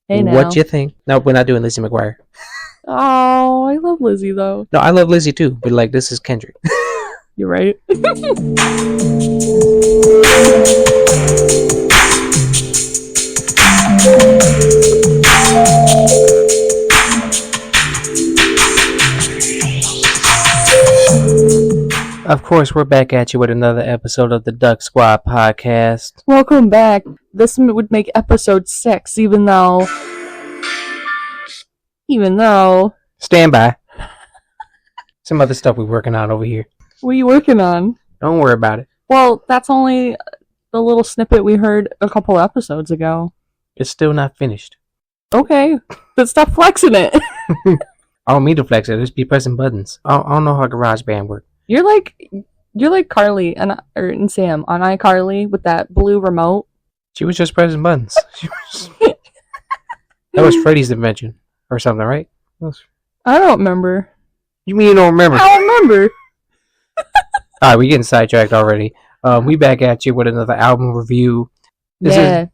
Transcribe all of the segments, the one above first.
Hey now. What you think? No, we're not doing Lizzie McGuire. Oh, I love Lizzie though. No, I love Lizzie too, but like this is Kendrick. You're right. Of course, we're back at you with another episode of the Duck Squad podcast. Welcome back. This would make episode 6, even though... Stand by. Some other stuff we're working on over here. What are you working on? Don't worry about it. Well, that's only the little snippet we heard a couple episodes ago. It's still not finished. Okay, but stop flexing it. I don't mean to flex it. Just be pressing buttons. I don't know how GarageBand works. You're like Carly and Sam on iCarly with that blue remote. She was just pressing buttons. That was Freddy's invention or something, right? I don't remember. You mean you don't remember? I don't remember. Alright, we're getting sidetracked already. We back at you with another album review. Y'all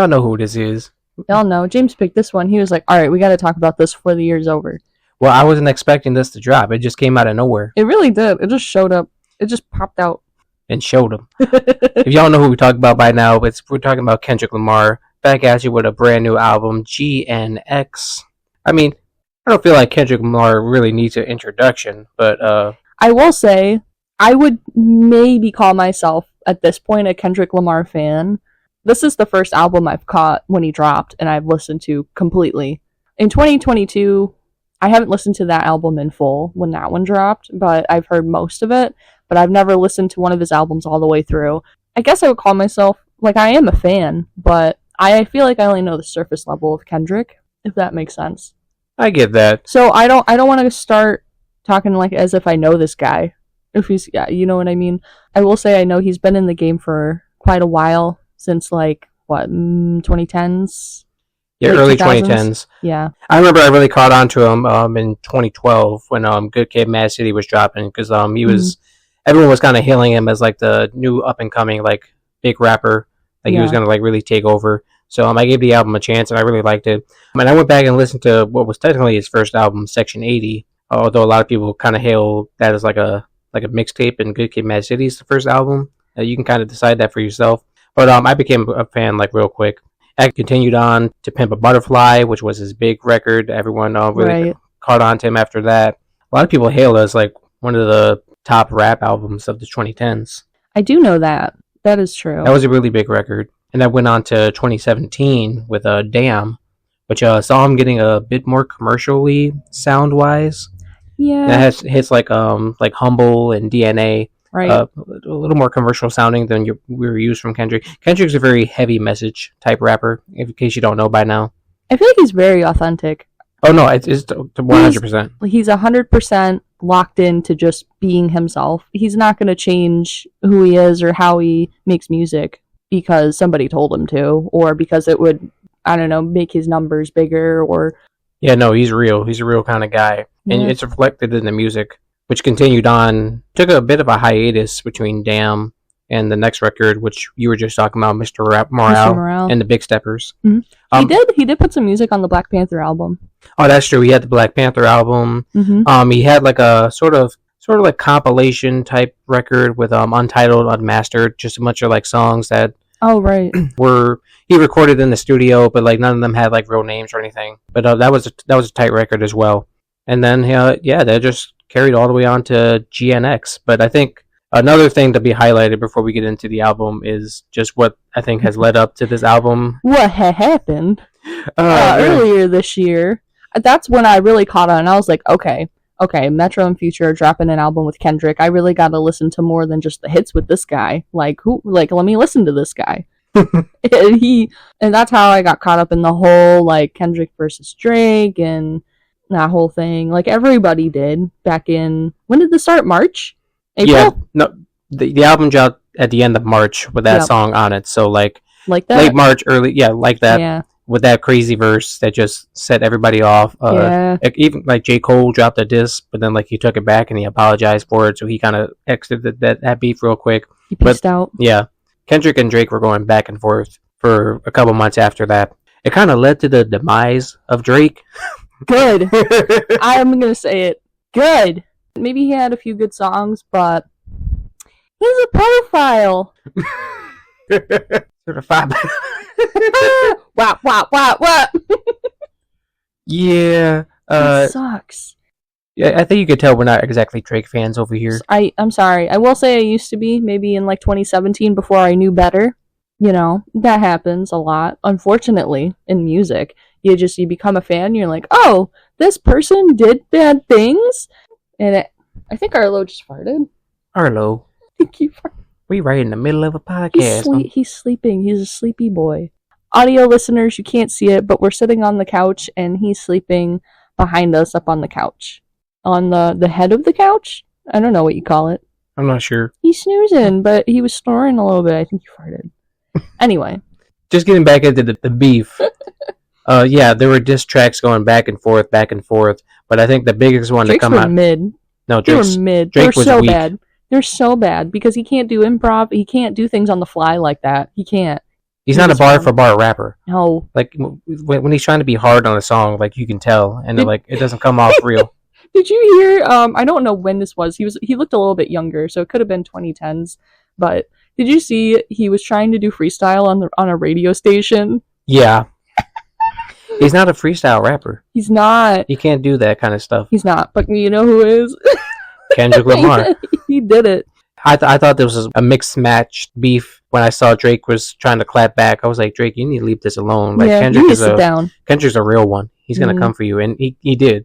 know who this is. Y'all know. James picked this one. He was like, alright, we gotta talk about this before the year's over. Well, I wasn't expecting this to drop. It just came out of nowhere. It really did. It just showed up. It just popped out. And showed them. If y'all know who we talk about by now, we're talking about Kendrick Lamar. Back at you with a brand new album, GNX. I mean, I don't feel like Kendrick Lamar really needs an introduction, but I will say, I would maybe call myself, at this point, a Kendrick Lamar fan. This is the first album I've caught when he dropped, and I've listened to completely. In 2022, I haven't listened to that album in full when that one dropped, but I've heard most of it, but I've never listened to one of his albums all the way through. I guess I would call myself, like, I am a fan, but I feel like I only know the surface level of Kendrick, if that makes sense. I get that. So I don't want to start talking like as if I know this guy. If he's, yeah, you know what I mean? I will say I know he's been in the game for quite a while, since like, 2010s? Yeah, early 2010s. Yeah. I remember I really caught on to him in 2012 when Good Kid, Mad City was dropping, because he was, everyone was kind of hailing him as like the new up and coming like big rapper, like he was gonna like really take over. So I gave the album a chance and I really liked it. And I went back and listened to what was technically his first album, Section 80, although a lot of people kind of hail that as like a mixtape, and Good Kid, Mad City is the first album. You can kind of decide that for yourself. But I became a fan like real quick. I continued on to Pimp a Butterfly, which was his big record. Everyone really caught on to him after that. A lot of people hail it as like one of the top rap albums of the 2010s. I do know that. That is true. That was a really big record. And that went on to 2017 with Damn, which saw him getting a bit more commercially sound-wise. Yeah. That has hits like Humble and DNA. Right. A little more commercial sounding than we were used from Kendrick. Kendrick's a very heavy message type rapper, in case you don't know by now. I feel like he's very authentic. Oh no, it's 100%. He's 100% locked into just being himself. He's not going to change who he is or how he makes music because somebody told him to, or because it would, I don't know, make his numbers bigger, or... Yeah, no, he's real. He's a real kind of guy. And it's reflected in the music, which continued on. Took a bit of a hiatus between Damn and the next record, which you were just talking about, Mr. Morale and the Big Steppers. Mm-hmm. He did put some music on the Black Panther album. Oh, that's true. He had the Black Panther album. Mm-hmm. He had like a sort of like compilation type record with Untitled, Unmastered, just a bunch of like songs that he recorded in the studio, but like none of them had like real names or anything. But that was a tight record as well. And then that just carried all the way on to GNX. But I think another thing to be highlighted before we get into the album is just what I think has led up to this album. What had happened earlier this year. That's when I really caught on. I was like, okay, Metro and Future are dropping an album with Kendrick. I really got to listen to more than just the hits with this guy. Like, let me listen to this guy. and that's how I got caught up in the whole, like, Kendrick versus Drake and that whole thing. Like, everybody did back in, when did this start? March? April? Yeah, no, the album dropped at the end of March with that song on it. So, like that? Late March, early, like that. Yeah. With that crazy verse that just set everybody off. Even like J. Cole dropped a diss, but then like he took it back and he apologized for it, so he kind of exited that beef real quick. He peaced out. Yeah. Kendrick and Drake were going back and forth for a couple months after that. it kind of led to the demise of Drake. Good. I'm gonna say it. Good. Maybe he had a few good songs, but he's a pedophile. Certified. What? Yeah. That sucks. Yeah, I think you could tell we're not exactly Drake fans over here. I'm sorry. I will say I used to be, maybe in like 2017 before I knew better. You know, that happens a lot, unfortunately, in music. You become a fan, you're like, oh, this person did bad things? And I think Arlo just farted. Arlo. I think he farted. We right in the middle of a podcast. He's sleeping. He's a sleepy boy. Audio listeners, you can't see it, but we're sitting on the couch and he's sleeping behind us up on the couch. On the head of the couch? I don't know what you call it. I'm not sure. He's snoozing, but he was snoring a little bit. I think he farted. Anyway. Just getting back into the beef. Yeah, there were diss tracks going back and forth, but I think the biggest one Drake's to come out... mid. No, They were mid. Drake They're was so weak. bad. They're so bad because he can't do improv. He can't do things on the fly like that. He can't. He's not a bar-for-bar rapper. No. Like, when he's trying to be hard on a song, like, you can tell, and it doesn't come off real. Did you hear, I don't know when this was. He looked a little bit younger, so it could have been 2010s, but did you see he was trying to do freestyle on a radio station? Yeah. He's not a freestyle rapper. He's not. He can't do that kind of stuff. He's not. But you know who is? Kendrick Lamar. He did it. I thought this was a mixed match beef when I saw Drake was trying to clap back. I was like, Drake, you need to leave this alone. Like, yeah, Kendrick you need to sit down. Kendrick's a real one. He's gonna come for you, and he did.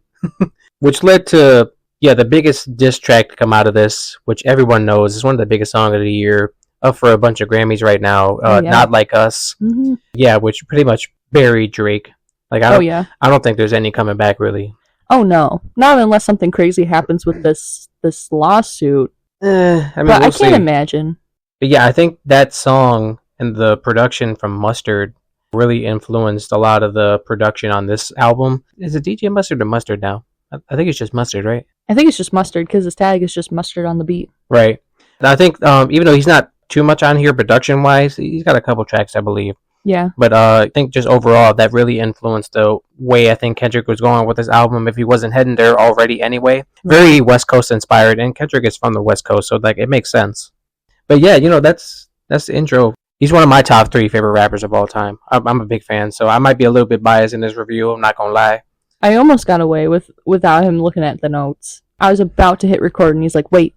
Which led to the biggest diss track to come out of this, which everyone knows is one of the biggest songs of the year, up for a bunch of Grammys right now. Not Like Us. Mm-hmm. Yeah, which pretty much buried Drake. Like, I don't think there's any coming back, really. Oh no, not unless something crazy happens with this lawsuit. I can't imagine. But yeah, I think that song and the production from Mustard really influenced a lot of the production on this album. Is it DJ Mustard or Mustard now? I think it's just Mustard, right? I think it's just Mustard because his tag is just Mustard on the beat. Right. And I think even though he's not too much on here production-wise, he's got a couple tracks, I believe. Yeah. But I think just overall, that really influenced the way I think Kendrick was going with this album if he wasn't heading there already anyway. Very West Coast inspired, and Kendrick is from the West Coast, so like it makes sense. But yeah, that's the intro. He's one of my top 3 favorite rappers of all time. I'm a big fan, so I might be a little bit biased in this review, I'm not going to lie. I almost got away without him looking at the notes. I was about to hit record, and he's like, wait.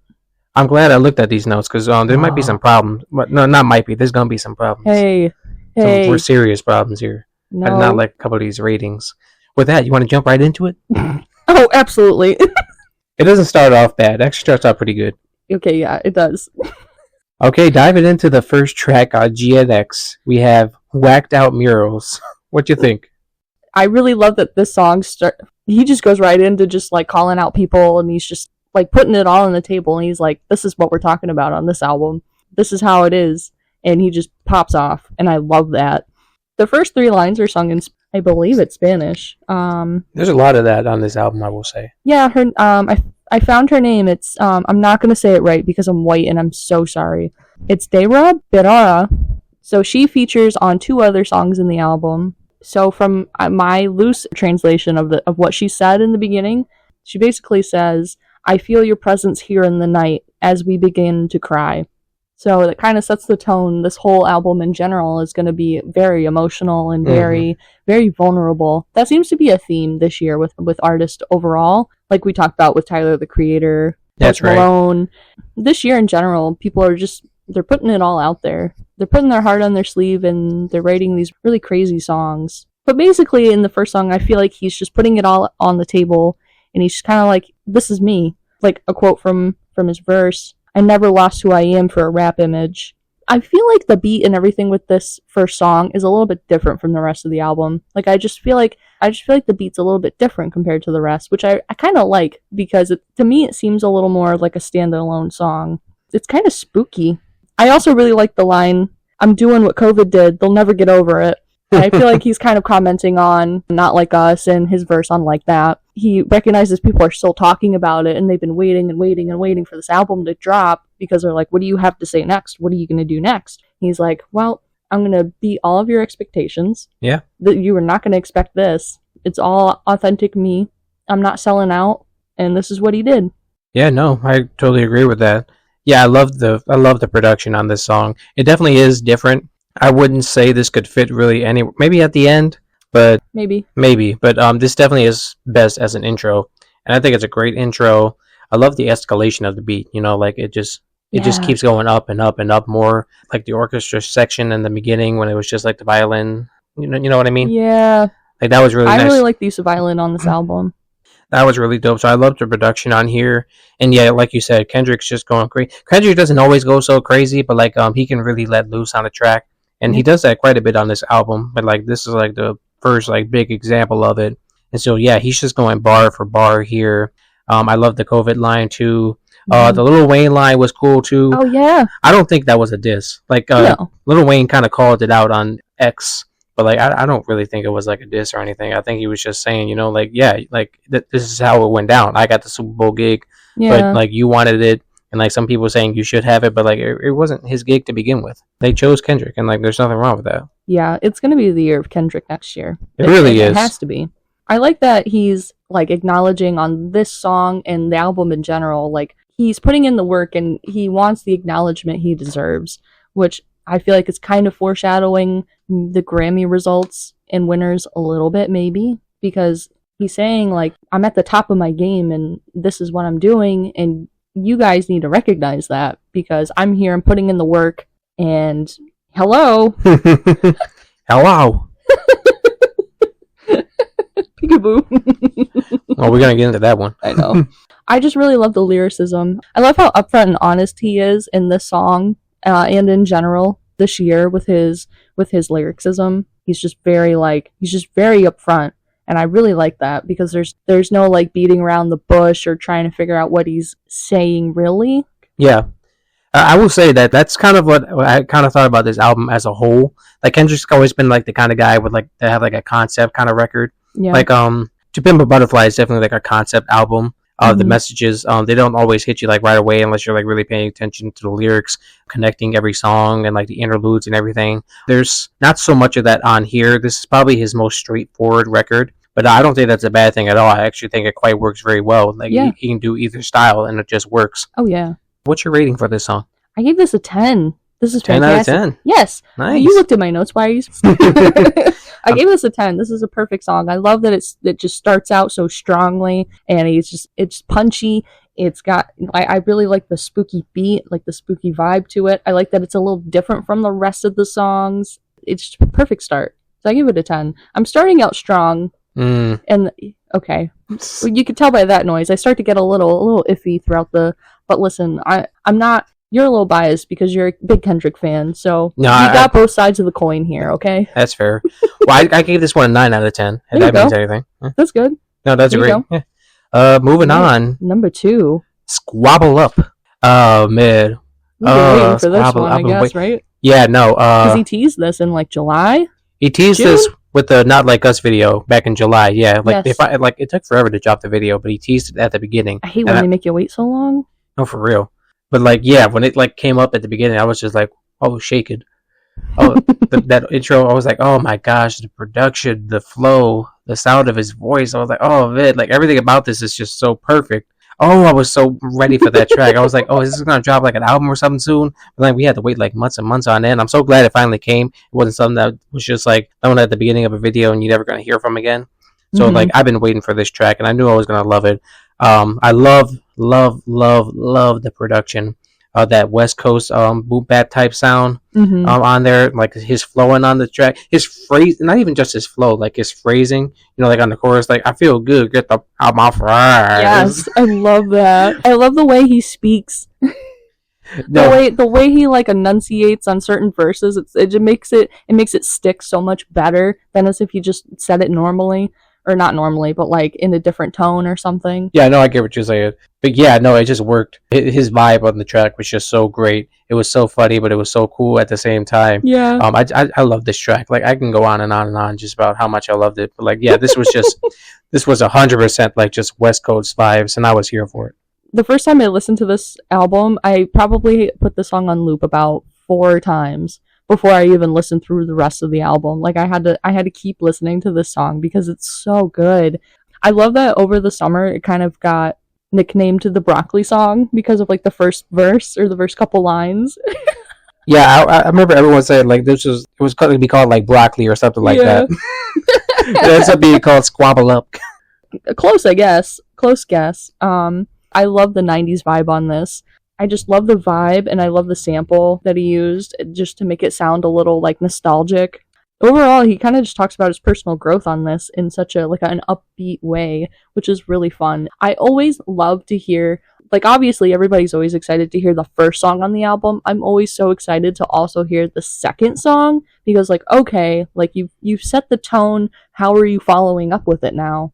I'm glad I looked at these notes, because there might be some problems. But no, not might be. There's going to be some problems. Hey. Some more serious problems here. No. I did not like a couple of these ratings. With that, you want to jump right into it? Oh, absolutely. It doesn't start off bad. It actually starts out pretty good. Okay, yeah, it does. Okay, diving into the first track on GNX, we have Whacked Out Murals. What you think? I really love that this song he just goes right into just like calling out people, and he's just like putting it all on the table, and he's like, this is what we're talking about on this album. This is how it is. And he just pops off, and I love that. The first 3 lines are sung in, I believe it's Spanish. There's a lot of that on this album, I will say. Yeah, her. I found her name. It's I'm not gonna say it right because I'm white, and I'm so sorry. It's Deira Berara. So she features on 2 other songs in the album. So from my loose translation of what she said in the beginning, she basically says, "I feel your presence here in the night as we begin to cry." So that kind of sets the tone. This whole album in general is going to be very emotional and very, very vulnerable. That seems to be a theme this year with artists overall. Like we talked about with Tyler, the Creator, Post Malone. This year in general, people are they're putting it all out there. They're putting their heart on their sleeve, and they're writing these really crazy songs. But basically in the first song, I feel like he's just putting it all on the table, and he's just kind of like, this is me. Like a quote from his verse. I never lost who I am for a rap image. I feel like the beat and everything with this first song is a little bit different from the rest of the album. Like I just feel like the beat's a little bit different compared to the rest, which I kind of like because to me it seems a little more like a standalone song. It's kind of spooky. I also really like the line, "I'm doing what COVID did, they'll never get over it." And I feel like he's kind of commenting on Not Like Us and his verse on Like That. He recognizes people are still talking about it, and they've been waiting and waiting and waiting for this album to drop because they're like, what do you have to say next? What are you going to do next? And he's like, well, I'm gonna beat all of your expectations. Yeah. That you were not gonna expect this. It's all authentic me. I'm not selling out, and this is what he did. Yeah, no, I totally agree with that. Yeah, I love the production on this song. It definitely is different. I wouldn't say this could fit really anywhere. Maybe at the end, but Maybe. But this definitely is best as an intro, and I think it's a great intro. I love the escalation of the beat. You know, like it just keeps going up and up and up more. Like the orchestra section in the beginning when it was just like the violin. You know what I mean? Yeah. Like that was really I nice. really like the use of violin on this album. That was really dope. So I love the production on here, and yeah, like you said, Kendrick's just going crazy. Kendrick doesn't always go so crazy, but like he can really let loose on a track, and he does that quite a bit on this album. But like this is like the first like big example of it, and so yeah, he's just going bar for bar here. I love the COVID line too. The Lil Wayne line was cool too. Oh yeah. I don't think that was a diss. Like No. Lil Wayne kind of called it out on X. But like I don't really think it was like a diss or anything. I think he was just saying, like, yeah, like this is how it went down. I got the Super Bowl gig, Yeah. but like you wanted it, and like some people saying you should have it, but like it wasn't his gig to begin with. They chose Kendrick, and like there's nothing wrong with that. Yeah, it's gonna be the year of Kendrick next year. It really is. It has to be. I like that he's like acknowledging on this song and the album in general, like he's putting in the work and he wants the acknowledgement he deserves, which I feel like it's kind of foreshadowing the Grammy results and winners a little bit, maybe, because he's saying, like, I'm at the top of my game and this is what I'm doing, and you guys need to recognize that because I'm here and putting in the work, and hello. Hello. Peekaboo. Well, we're going to get into that one. I know. I just really love the lyricism. I love how upfront and honest he is in this song. And in general this year with his lyricism. He's just very upfront, and I really like that because there's no like beating around the bush or trying to figure out what he's saying really. Yeah. I will say that that's kind of what I kind of thought about this album as a whole. Like Kendrick's always been like the kind of guy with like to have like a concept kind of record. Yeah. Like To Pimp a Butterfly is definitely like a concept album. The messages, they don't always hit you like right away unless you're like really paying attention to the lyrics, connecting every song and like the interludes and everything. There's not so much of that on here. This is probably his most straightforward record, but I don't think that's a bad thing at all. I actually think it quite works very well. Like he can do either style and it just works. Oh yeah. What's your rating for this song? I gave this a 10. This is 10 fantastic. out of 10. Yes. Nice. You looked at my notes. Why are you? I gave this a 10. This is a perfect song. I love that it just starts out so strongly, and it's punchy. It's got I really like the spooky beat, like the spooky vibe to it. I like that it's a little different from the rest of the songs. It's just a perfect start. So I give it a 10. I'm starting out strong. And okay, well, you can tell by that noise. I start to get a little iffy throughout the. But listen, I'm not. You're a little biased because you're a big Kendrick fan, so you got both sides of the coin here, okay? That's fair. Well, I gave this one a 9 out of 10. If that means anything. That's good. No, that's great. Yeah. Moving on. Number 2. Squabble Up. Oh, man. We've been waiting for this one, I guess, right? Yeah, no. Because he teased this in, like, July? He teased this with the Not Like Us video back in July, yeah. Like, yes. It took forever to drop the video, but he teased it at the beginning. I hate when they make you wait so long. No, for real. But like, yeah, when it like came up at the beginning, I was just like, oh, shaken. Oh, that intro, I was like, oh my gosh, the production, the flow, the sound of his voice. I was like, oh man, like everything about this is just so perfect. Oh, I was so ready for that track. I was like, oh, is this gonna drop like an album or something soon? But like we had to wait like months and months on end. I'm so glad it finally came. It wasn't something that was just like someone at the beginning of a video and you're never gonna hear from again. So like I've been waiting for this track and I knew I was gonna love it. I love the production of that West Coast boom bap type sound on there, like his flowing on the track, his phrase, not even just his flow, like his phrasing, like on the chorus, like I feel good, get the out my fries. Yes, I love that. I love the way he speaks. The way he like enunciates on certain verses, it makes it stick so much better than as if you just said it normally. Or not normally, but like in a different tone or something. Yeah, no, I get what you're saying. But yeah, no, it just worked. His vibe on the track was just so great. It was so funny, but it was so cool at the same time. Yeah. I love this track. Like I can go on and on and on just about how much I loved it. But like, yeah, this was just this was 100% like just West Coast vibes, and I was here for it. The first time I listened to this album, I probably put the song on loop about 4 times before I even listened through the rest of the album. Like I had to keep listening to this song because it's so good. I love that over the summer it kind of got nicknamed to the broccoli song because of like the first verse or the first couple lines. Yeah, I remember everyone saying like it was going to be called like broccoli or something like Yeah. that. It ends up being called Squabble Up. Close, I guess. Close guess. I love the 90s vibe on this. I just love the vibe and I love the sample that he used just to make it sound a little like nostalgic. Overall, he kind of just talks about his personal growth on this in such a like an upbeat way, which is really fun. I always love to hear, like obviously everybody's always excited to hear the first song on the album. I'm always so excited to also hear the second song because like okay, like you've set the tone, how are you following up with it now?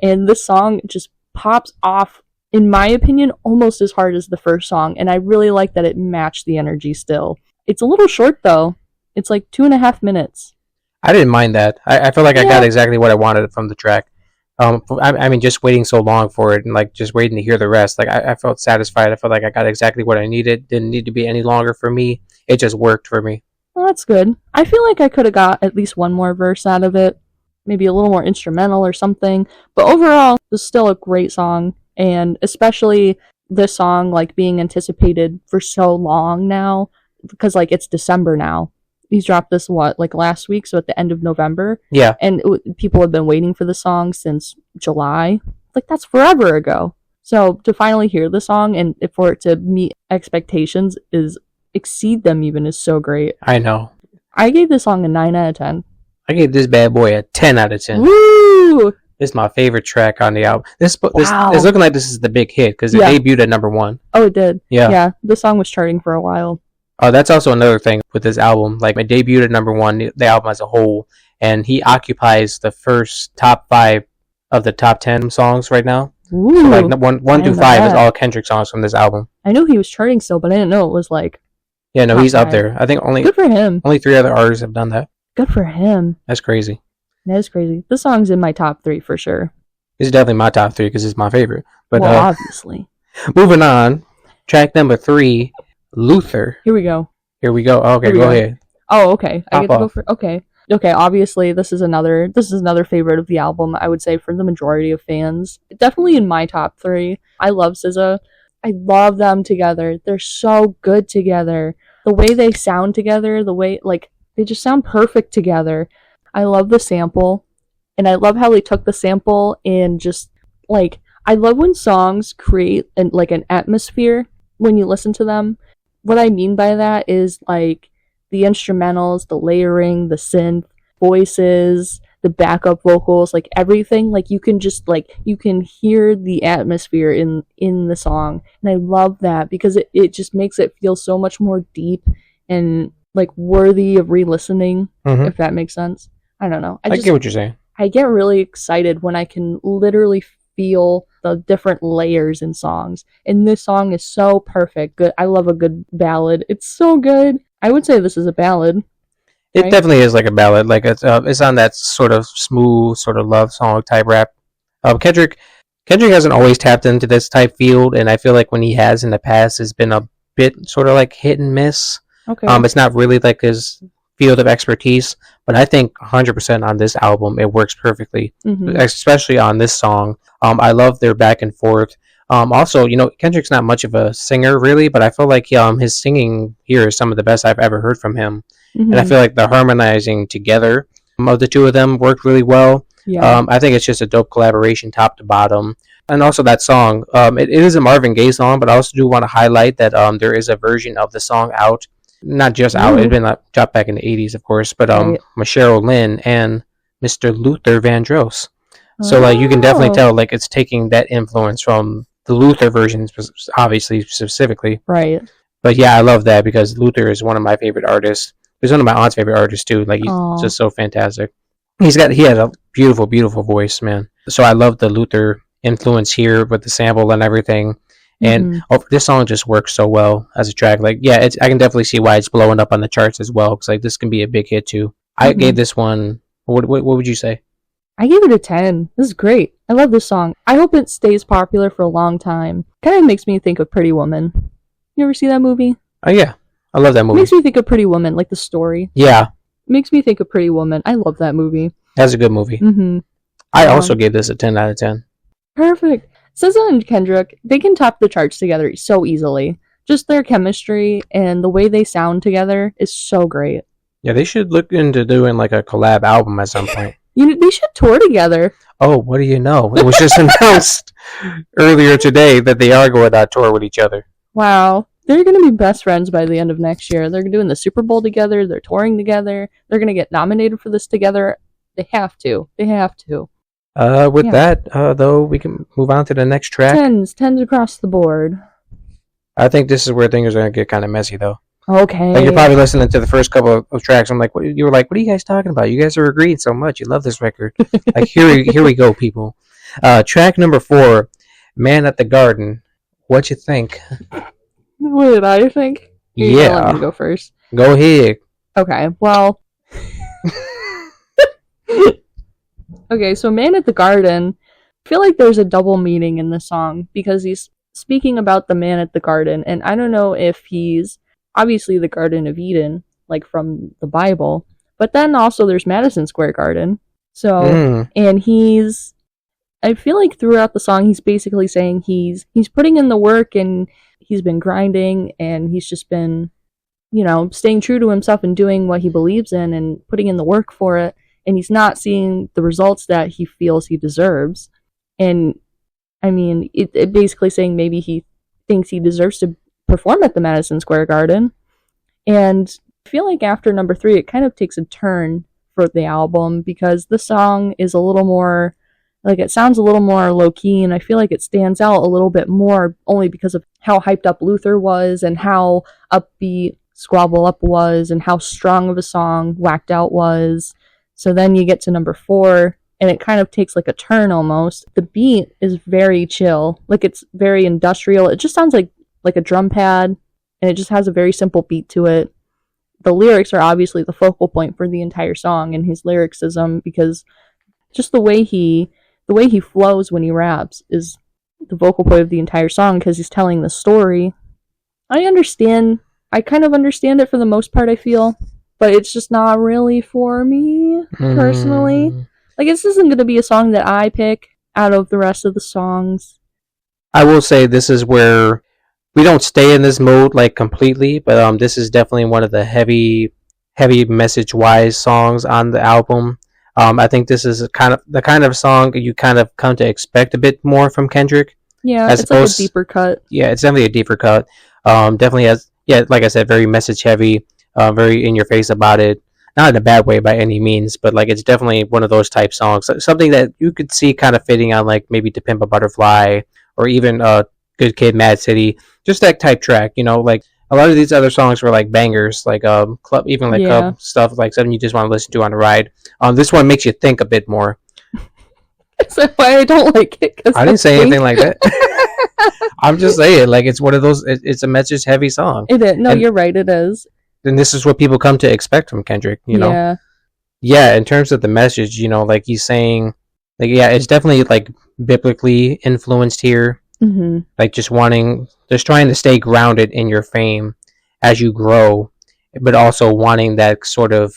And this song just pops off, in my opinion, almost as hard as the first song, and I really like that it matched the energy still. It's a little short though. It's like 2.5 minutes. I didn't mind that. I feel like I Yeah. got exactly what I wanted from the track. I mean, just waiting so long for it and like just waiting to hear the rest. Like I felt satisfied. I felt like I got exactly what I needed. Didn't need to be any longer for me. It just worked for me. Well, that's good. I feel like I could have got at least one more verse out of it. Maybe a little more instrumental or something. But overall, this is still a great song. And especially this song, like, being anticipated for so long now. Because, like, it's December now. He's dropped this, like last week? So at the end of November. Yeah. And people have been waiting for the song since July. Like, that's forever ago. So to finally hear the song and for it to meet expectations exceed them even is so great. I know. I gave this song a 9 out of 10. I gave this bad boy a 10 out of 10. Woo! This is my favorite track on the album. Wow. It's looking like this is the big hit because it debuted at number 1. Oh, it did. Yeah. Yeah, the song was charting for a while. Oh, that's also another thing with this album. Like, it debuted at number 1, the album as a whole, and he occupies the first top 5 of the top 10 songs right now. Ooh, So, like, 1 through 5 is that. all Kendrick songs from this album. I knew he was charting still, but I didn't know it was like... Yeah, no, top he's up 5. there. I think Good for him. only 3 other artists have done that. Good for him. That's crazy. That is crazy. This song's in my top 3 for sure. This is definitely my top 3 because it's my favorite. But Well, obviously. moving on, track number 3, Luther. Here we go. Here we go. Okay, go ahead. Oh, okay. I get to Pop go off. for... Okay. Okay, obviously this is another favorite of the album, I would say, for the majority of fans. Definitely in my top 3. I love SZA. I love them together. They're so good together. The way they sound together, the way, like, they just sound perfect together. I love the sample. And I love how they took the sample and just, like, I love when songs create an atmosphere when you listen to them. What I mean by that is, like, the instrumentals, the layering, the synth, voices, the backup vocals, like everything, like you can just you can hear the atmosphere in the song. And I love that because it just makes it feel so much more deep and like worthy of re-listening, if that makes sense. I don't know. I get what you're saying. I get really excited when I can literally feel the different layers in songs. And this song is so perfect. Good. I love a good ballad. It's so good. I would say this is a ballad. It right? definitely is like a ballad. Like it's on that sort of smooth, sort of love song type rap. Kendrick hasn't always tapped into this type field, and I feel like when he has in the past, it's been a bit sort of like hit and miss. Okay. It's not really like his field of expertise, but I think 100% on this album it works perfectly, especially on this song. I love their back and forth. Also, Kendrick's not much of a singer really, but I feel like his singing here is some of the best I've ever heard from him. And I feel like the harmonizing together of the two of them worked really well. Yeah. I think it's just a dope collaboration top to bottom. And also that song, it is a Marvin Gaye song, but I also do want to highlight that there is a version of the song out. Not just out, it had been dropped back in the 80s, of course, but Right. Cheryl Lynn and Mr. Luther Vandross. So like you can definitely tell like it's taking that influence from the Luther version, obviously specifically. Right. But yeah, I love that because Luther is one of my favorite artists. He's one of my aunt's favorite artists too. Like he's just so fantastic. He has a beautiful, beautiful voice, man. So I love the Luther influence here with the sample and everything. And this song just works so well as a track. Like, yeah, I can definitely see why it's blowing up on the charts as well. Because like this can be a big hit too. I gave this one. What would you say? I gave it a 10. This is great. I love this song. I hope it stays popular for a long time. Kind of makes me think of Pretty Woman. You ever see that movie? Oh yeah, I love that movie. Makes me think of Pretty Woman, like the story. Yeah. Makes me think of Pretty Woman. I love that movie. That's a good movie. Mm-hmm. I also gave this a 10 out of 10. Perfect. SZA and Kendrick, they can top the charts together so easily. Just their chemistry and the way they sound together is so great. Yeah, they should look into doing like a collab album at some point. They should tour together. Oh, what do you know? It was just announced earlier today that they are going on tour with each other. Wow. They're going to be best friends by the end of next year. They're doing the Super Bowl together. They're touring together. They're going to get nominated for this together. They have to. With that, though, we can move on to the next track. Tens across the board. I think this is where things are going to get kind of messy, though. Okay. Like, you're probably listening to the first couple of tracks. I'm like, you were like, what are you guys talking about? You guys are agreeing so much. You love this record. Like, here we go, people. Track number 4, Man at the Garden. What you think? What did I think? Yeah. Let me go first. Go ahead. Okay, well. Okay, so Man at the Garden. I feel like there's a double meaning in this song because he's speaking about the man at the garden, and I don't know if he's obviously the Garden of Eden, like from the Bible, but then also there's Madison Square Garden. So, and I feel like throughout the song, he's basically saying he's putting in the work and he's been grinding and he's just been, staying true to himself and doing what he believes in and putting in the work for it. And he's not seeing the results that he feels he deserves. And I mean, it basically saying maybe he thinks he deserves to perform at the Madison Square Garden. And I feel like after number 3, it kind of takes a turn for the album because the song is a little more, like it sounds a little more low-key, and I feel like it stands out a little bit more only because of how hyped up Luther was and how upbeat Squabble Up was and how strong of a song Whacked Out was. So then you get to number 4, and it kind of takes like a turn almost. The beat is very chill. Like it's very industrial. It just sounds like a drum pad, and it just has a very simple beat to it. The lyrics are obviously the focal point for the entire song and his lyricism because just the way he flows when he raps is the vocal point of the entire song because he's telling the story. I kind of understand it for the most part, I feel, but it's just not really for me personally. Like, this isn't going to be a song that I pick out of the rest of the songs. I will say this is where we don't stay in this mode like completely, but this is definitely one of the heavy message-wise songs on the album. I think this is the kind of song you kind of come to expect a bit more from Kendrick. Yeah, it's like a deeper cut. Yeah, it's definitely a deeper cut. Definitely has, like I said, very message heavy, very in your face about it. Not in a bad way by any means, but like it's definitely one of those type songs. Something that you could see kind of fitting on like maybe To Pimp a Butterfly or even Good Kid, Mad City. Just that type track, like a lot of these other songs were like bangers, like club, even like club stuff, like something you just want to listen to on the ride. This one makes you think a bit more. Is that why I don't like it? I didn't say anything like that. I'm just saying, like it's one of those. It's a message heavy song. It is. No, you're right. It is. And this is what people come to expect from Kendrick. Yeah. In terms of the message, like he's saying, like it's definitely like biblically influenced here. Mm-hmm. Like just trying to stay grounded in your fame as you grow, but also wanting that sort of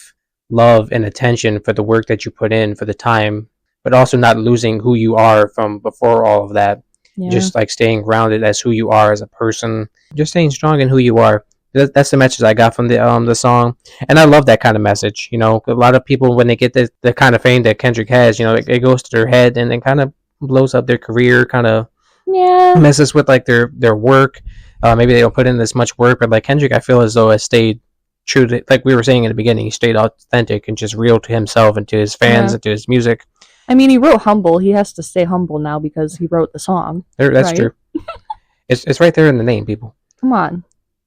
love and attention for the work that you put in for the time, but also not losing who you are from before all of that. Yeah. Just like staying grounded as who you are as a person, just staying strong in who you are. That's the message I got from the song, and I love that kind of message. A lot of people when they get the kind of fame that Kendrick has, it goes to their head and it kind of blows up their career, kind of messes with like their work. Maybe they don't put in as much work, but like Kendrick, I feel as though has stayed true to, like we were saying in the beginning, he stayed authentic and just real to himself and to his fans and to his music. I mean, he wrote Humble. He has to stay humble now because he wrote the song. That's true. It's right there in the name, people. Come on.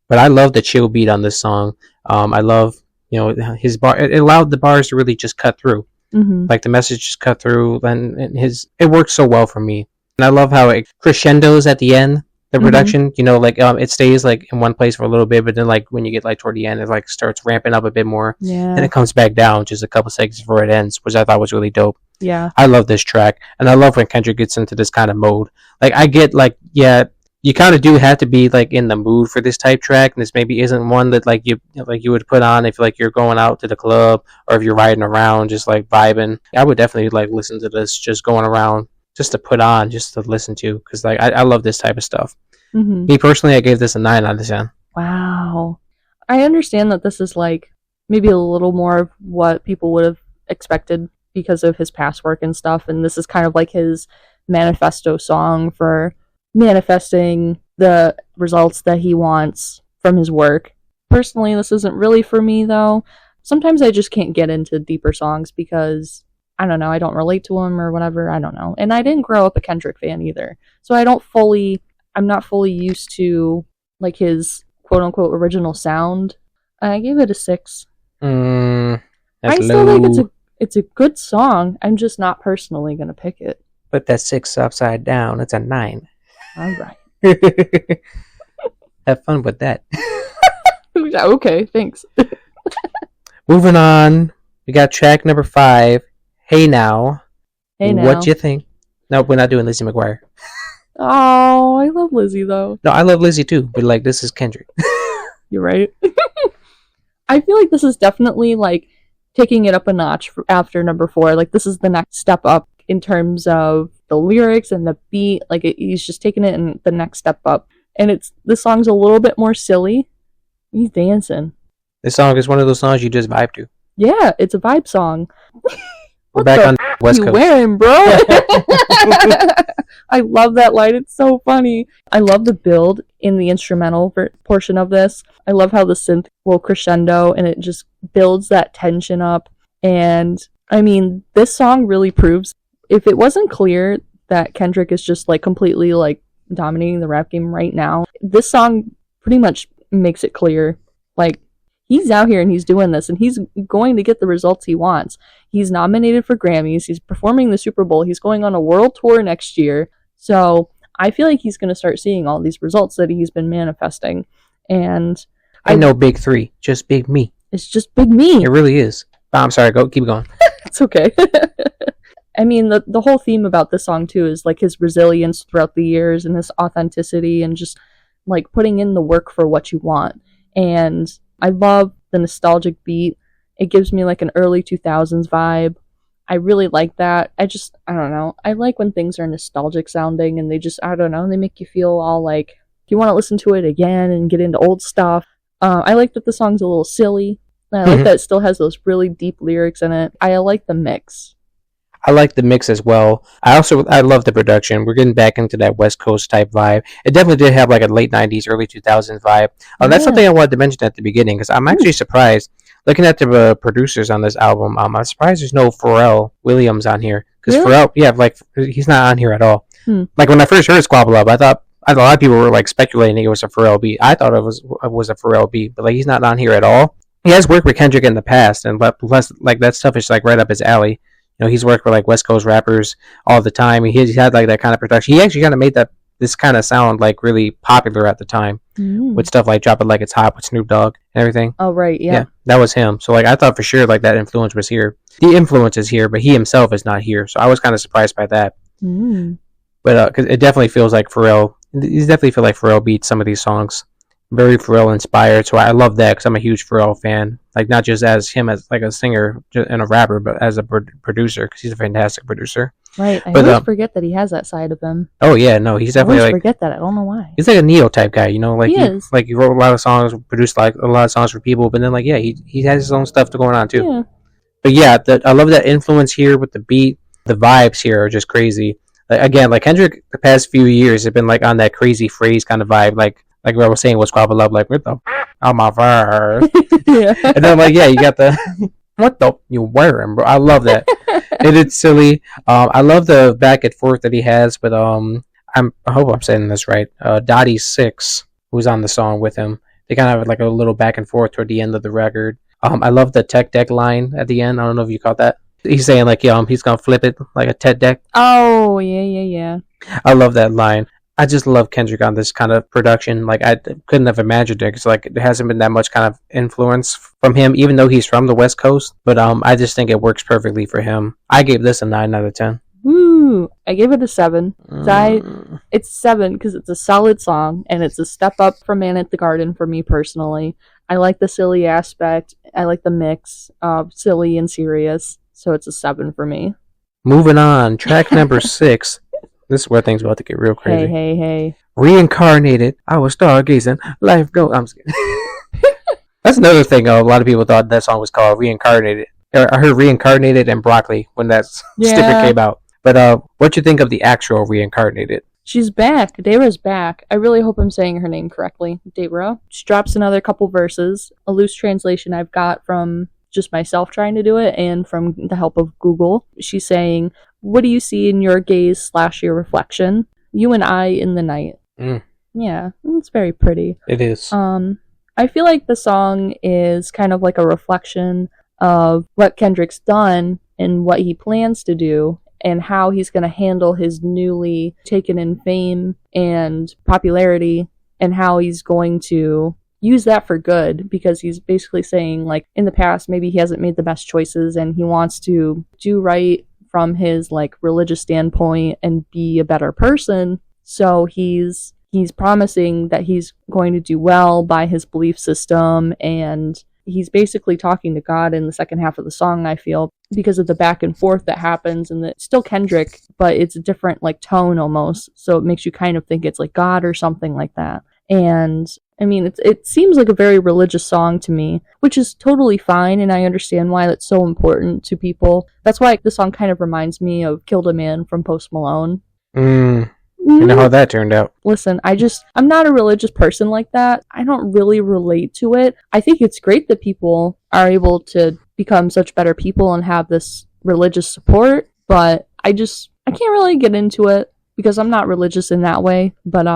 But I love the chill beat on this song. I love, his bar. It allowed the bars to really just cut through. Mm-hmm. Like the message just cut through, and it works so well for me. And I love how it crescendos at the end. The production, it stays like in one place for a little bit, but then like when you get like toward the end, it like starts ramping up a bit more. Yeah. And it comes back down just a couple seconds before it ends, which I thought was really dope. Yeah. I love this track, and I love when Kendrick gets into this kind of mode. Like I get like you kind of do have to be like in the mood for this type track, and this maybe isn't one that like you would put on if like you're going out to the club or if you're riding around just like vibing. I would definitely like listen to this just going around, just to put on, just to listen to, because like I love this type of stuff. Mm-hmm. Me personally, I gave this a 9 out of 10. Wow. I understand that this is like maybe a little more of what people would have expected because of his past work and stuff, and this is kind of like his manifesto song for manifesting the results that he wants from his work. Personally, this isn't really for me though. Sometimes I just can't get into deeper songs because I don't know, I don't relate to them or whatever, I don't know. And I didn't grow up a Kendrick fan either. So I'm not fully used to like his quote unquote original sound. I gave it a 6. That's I still think it's a good song. I'm just not personally gonna pick it. Put that 6 upside down. It's a 9. All right. Have fun with that. Okay, thanks. Moving on, we got track number 5. Hey Now. Hey Now. What you think? No, we're not doing Lizzie McGuire. Oh, I love Lizzie though. No, I love Lizzie too, but like this is Kendrick. You're right. I feel like this is definitely like taking it up a notch after number 4. Like this is the next step up in terms of the lyrics and the beat. Like he's just taking it in the next step up. And the song's a little bit more silly. He's dancing. This song is one of those songs you just vibe to. Yeah, it's a vibe song. We're back on West you Coast. Wearing, bro? I love that line. It's so funny. I love the build in the instrumental portion of this. I love how the synth will crescendo and it just builds that tension up. And I mean, this song really proves, if it wasn't clear that Kendrick is just like completely like dominating the rap game right now, this song pretty much makes it clear. Like, he's out here and he's doing this and he's going to get the results he wants. He's nominated for Grammys. He's performing the Super Bowl. He's going on a world tour next year. So I feel like he's going to start seeing all these results that he's been manifesting. And I know big 3, just big me. It's just big me. It really is. I'm sorry, keep going. It's okay. I mean, the whole theme about this song too is like his resilience throughout the years and his authenticity and just like putting in the work for what you want. And I love the nostalgic beat. It gives me like an early 2000s vibe. I really like that. I don't know. I like when things are nostalgic sounding and they just, I don't know, they make you feel all like, you want to listen to it again and get into old stuff. I like that the song's a little silly. I like that it still has those really deep lyrics in it. I like the mix. I like the mix as well. I love the production. We're getting back into that West Coast type vibe. It definitely did have like a late 90s, early 2000s vibe. That's something I wanted to mention at the beginning because I'm actually surprised. Looking at the producers on this album, I'm surprised there's no Pharrell Williams on here. Because Pharrell, like he's not on here at all. Like when I first heard Squabble Up, I thought a lot of people were like speculating it was a Pharrell beat. I thought it was a Pharrell beat, but like he's not on here at all. He has worked with Kendrick in the past, and plus like that stuff is like right up his alley. You know, he's worked with like West Coast rappers all the time. He's had like that kind of production. He actually kind of made this kind of sound like really popular at the time with stuff like Drop It Like It's Hot with Snoop Dogg and everything. Oh, right, yeah. That was him. So like I thought for sure like that influence was here. The influence is here, but he himself is not here. So I was kind of surprised by that. But cause it definitely feels like Pharrell. It definitely feel like Pharrell beats some of these songs. Very Pharrell inspired, so I love that because I'm a huge Pharrell fan. Like not just as him as like a singer and a rapper, but as a producer because he's a fantastic producer. Right, I always forget that he has that side of him. Oh yeah, no, he's definitely I always forget that. I don't know why. He's like a Neo type guy, you know. Like he is. Like he wrote a lot of songs, produced like a lot of songs for people, but then like he has his own stuff going on too. Yeah. But yeah, I love that influence here with the beat. The vibes here are just crazy. Like, again, like Kendrick, the past few years have been like on that crazy phrase kind of vibe, like what I was saying was Squabble Up, like what the on my fire. Yeah. And then like you got the what the you wearing, bro? I love that. It's silly. I love the back and forth that he has with I hope I'm saying this right. Dottie Six, who's on the song with him. They kind of have like a little back and forth toward the end of the record. I love the tech deck line at the end. I don't know if you caught that. He's saying like he's gonna flip it like a TED deck. Oh yeah. I love that line. I just love Kendrick on this kind of production. Like I couldn't have imagined it because like there hasn't been that much kind of influence from him, even though he's from the West Coast. But I just think it works perfectly for him. I gave this a 9 out of 10. Woo! I gave it a 7. It's 7 because it's a solid song and it's a step up from Man at the Garden for me personally. I like the silly aspect. I like the mix of silly and serious. So it's a 7 for me. Moving on, track number 6. This is where things about to get real crazy. Hey. Reincarnated. I was stargazing. Life goes. I'm just kidding. That's another thing. A lot of people thought that song was called Reincarnated. I heard Reincarnated and Broccoli when that sticker came out. But what you think of the actual Reincarnated? She's back. Dayra's back. I really hope I'm saying her name correctly. Dayra. She drops another couple verses. A loose translation I've got from just myself trying to do it and from the help of Google. She's saying, "What do you see in your gaze / your reflection? You and I in the night." Yeah, it's very pretty. It is. I feel like the song is kind of like a reflection of what Kendrick's done and what he plans to do and how he's going to handle his newly taken in fame and popularity and how he's going to use that for good, because he's basically saying, like, in the past maybe he hasn't made the best choices and he wants to do right from his like religious standpoint and be a better person. So he's promising that he's going to do well by his belief system, and he's basically talking to God in the second half of the song, I feel, because of the back and forth that happens, and it's still Kendrick, but it's a different like tone almost, so it makes you kind of think it's like God or something like that. And I mean, it seems like a very religious song to me, which is totally fine, and I understand why that's so important to people. That's why the song kind of reminds me of Killed a Man from Post Malone. You know how that turned out. Listen, I'm not a religious person like that. I don't really relate to it. I think it's great that people are able to become such better people and have this religious support, but I can't really get into it because I'm not religious in that way. But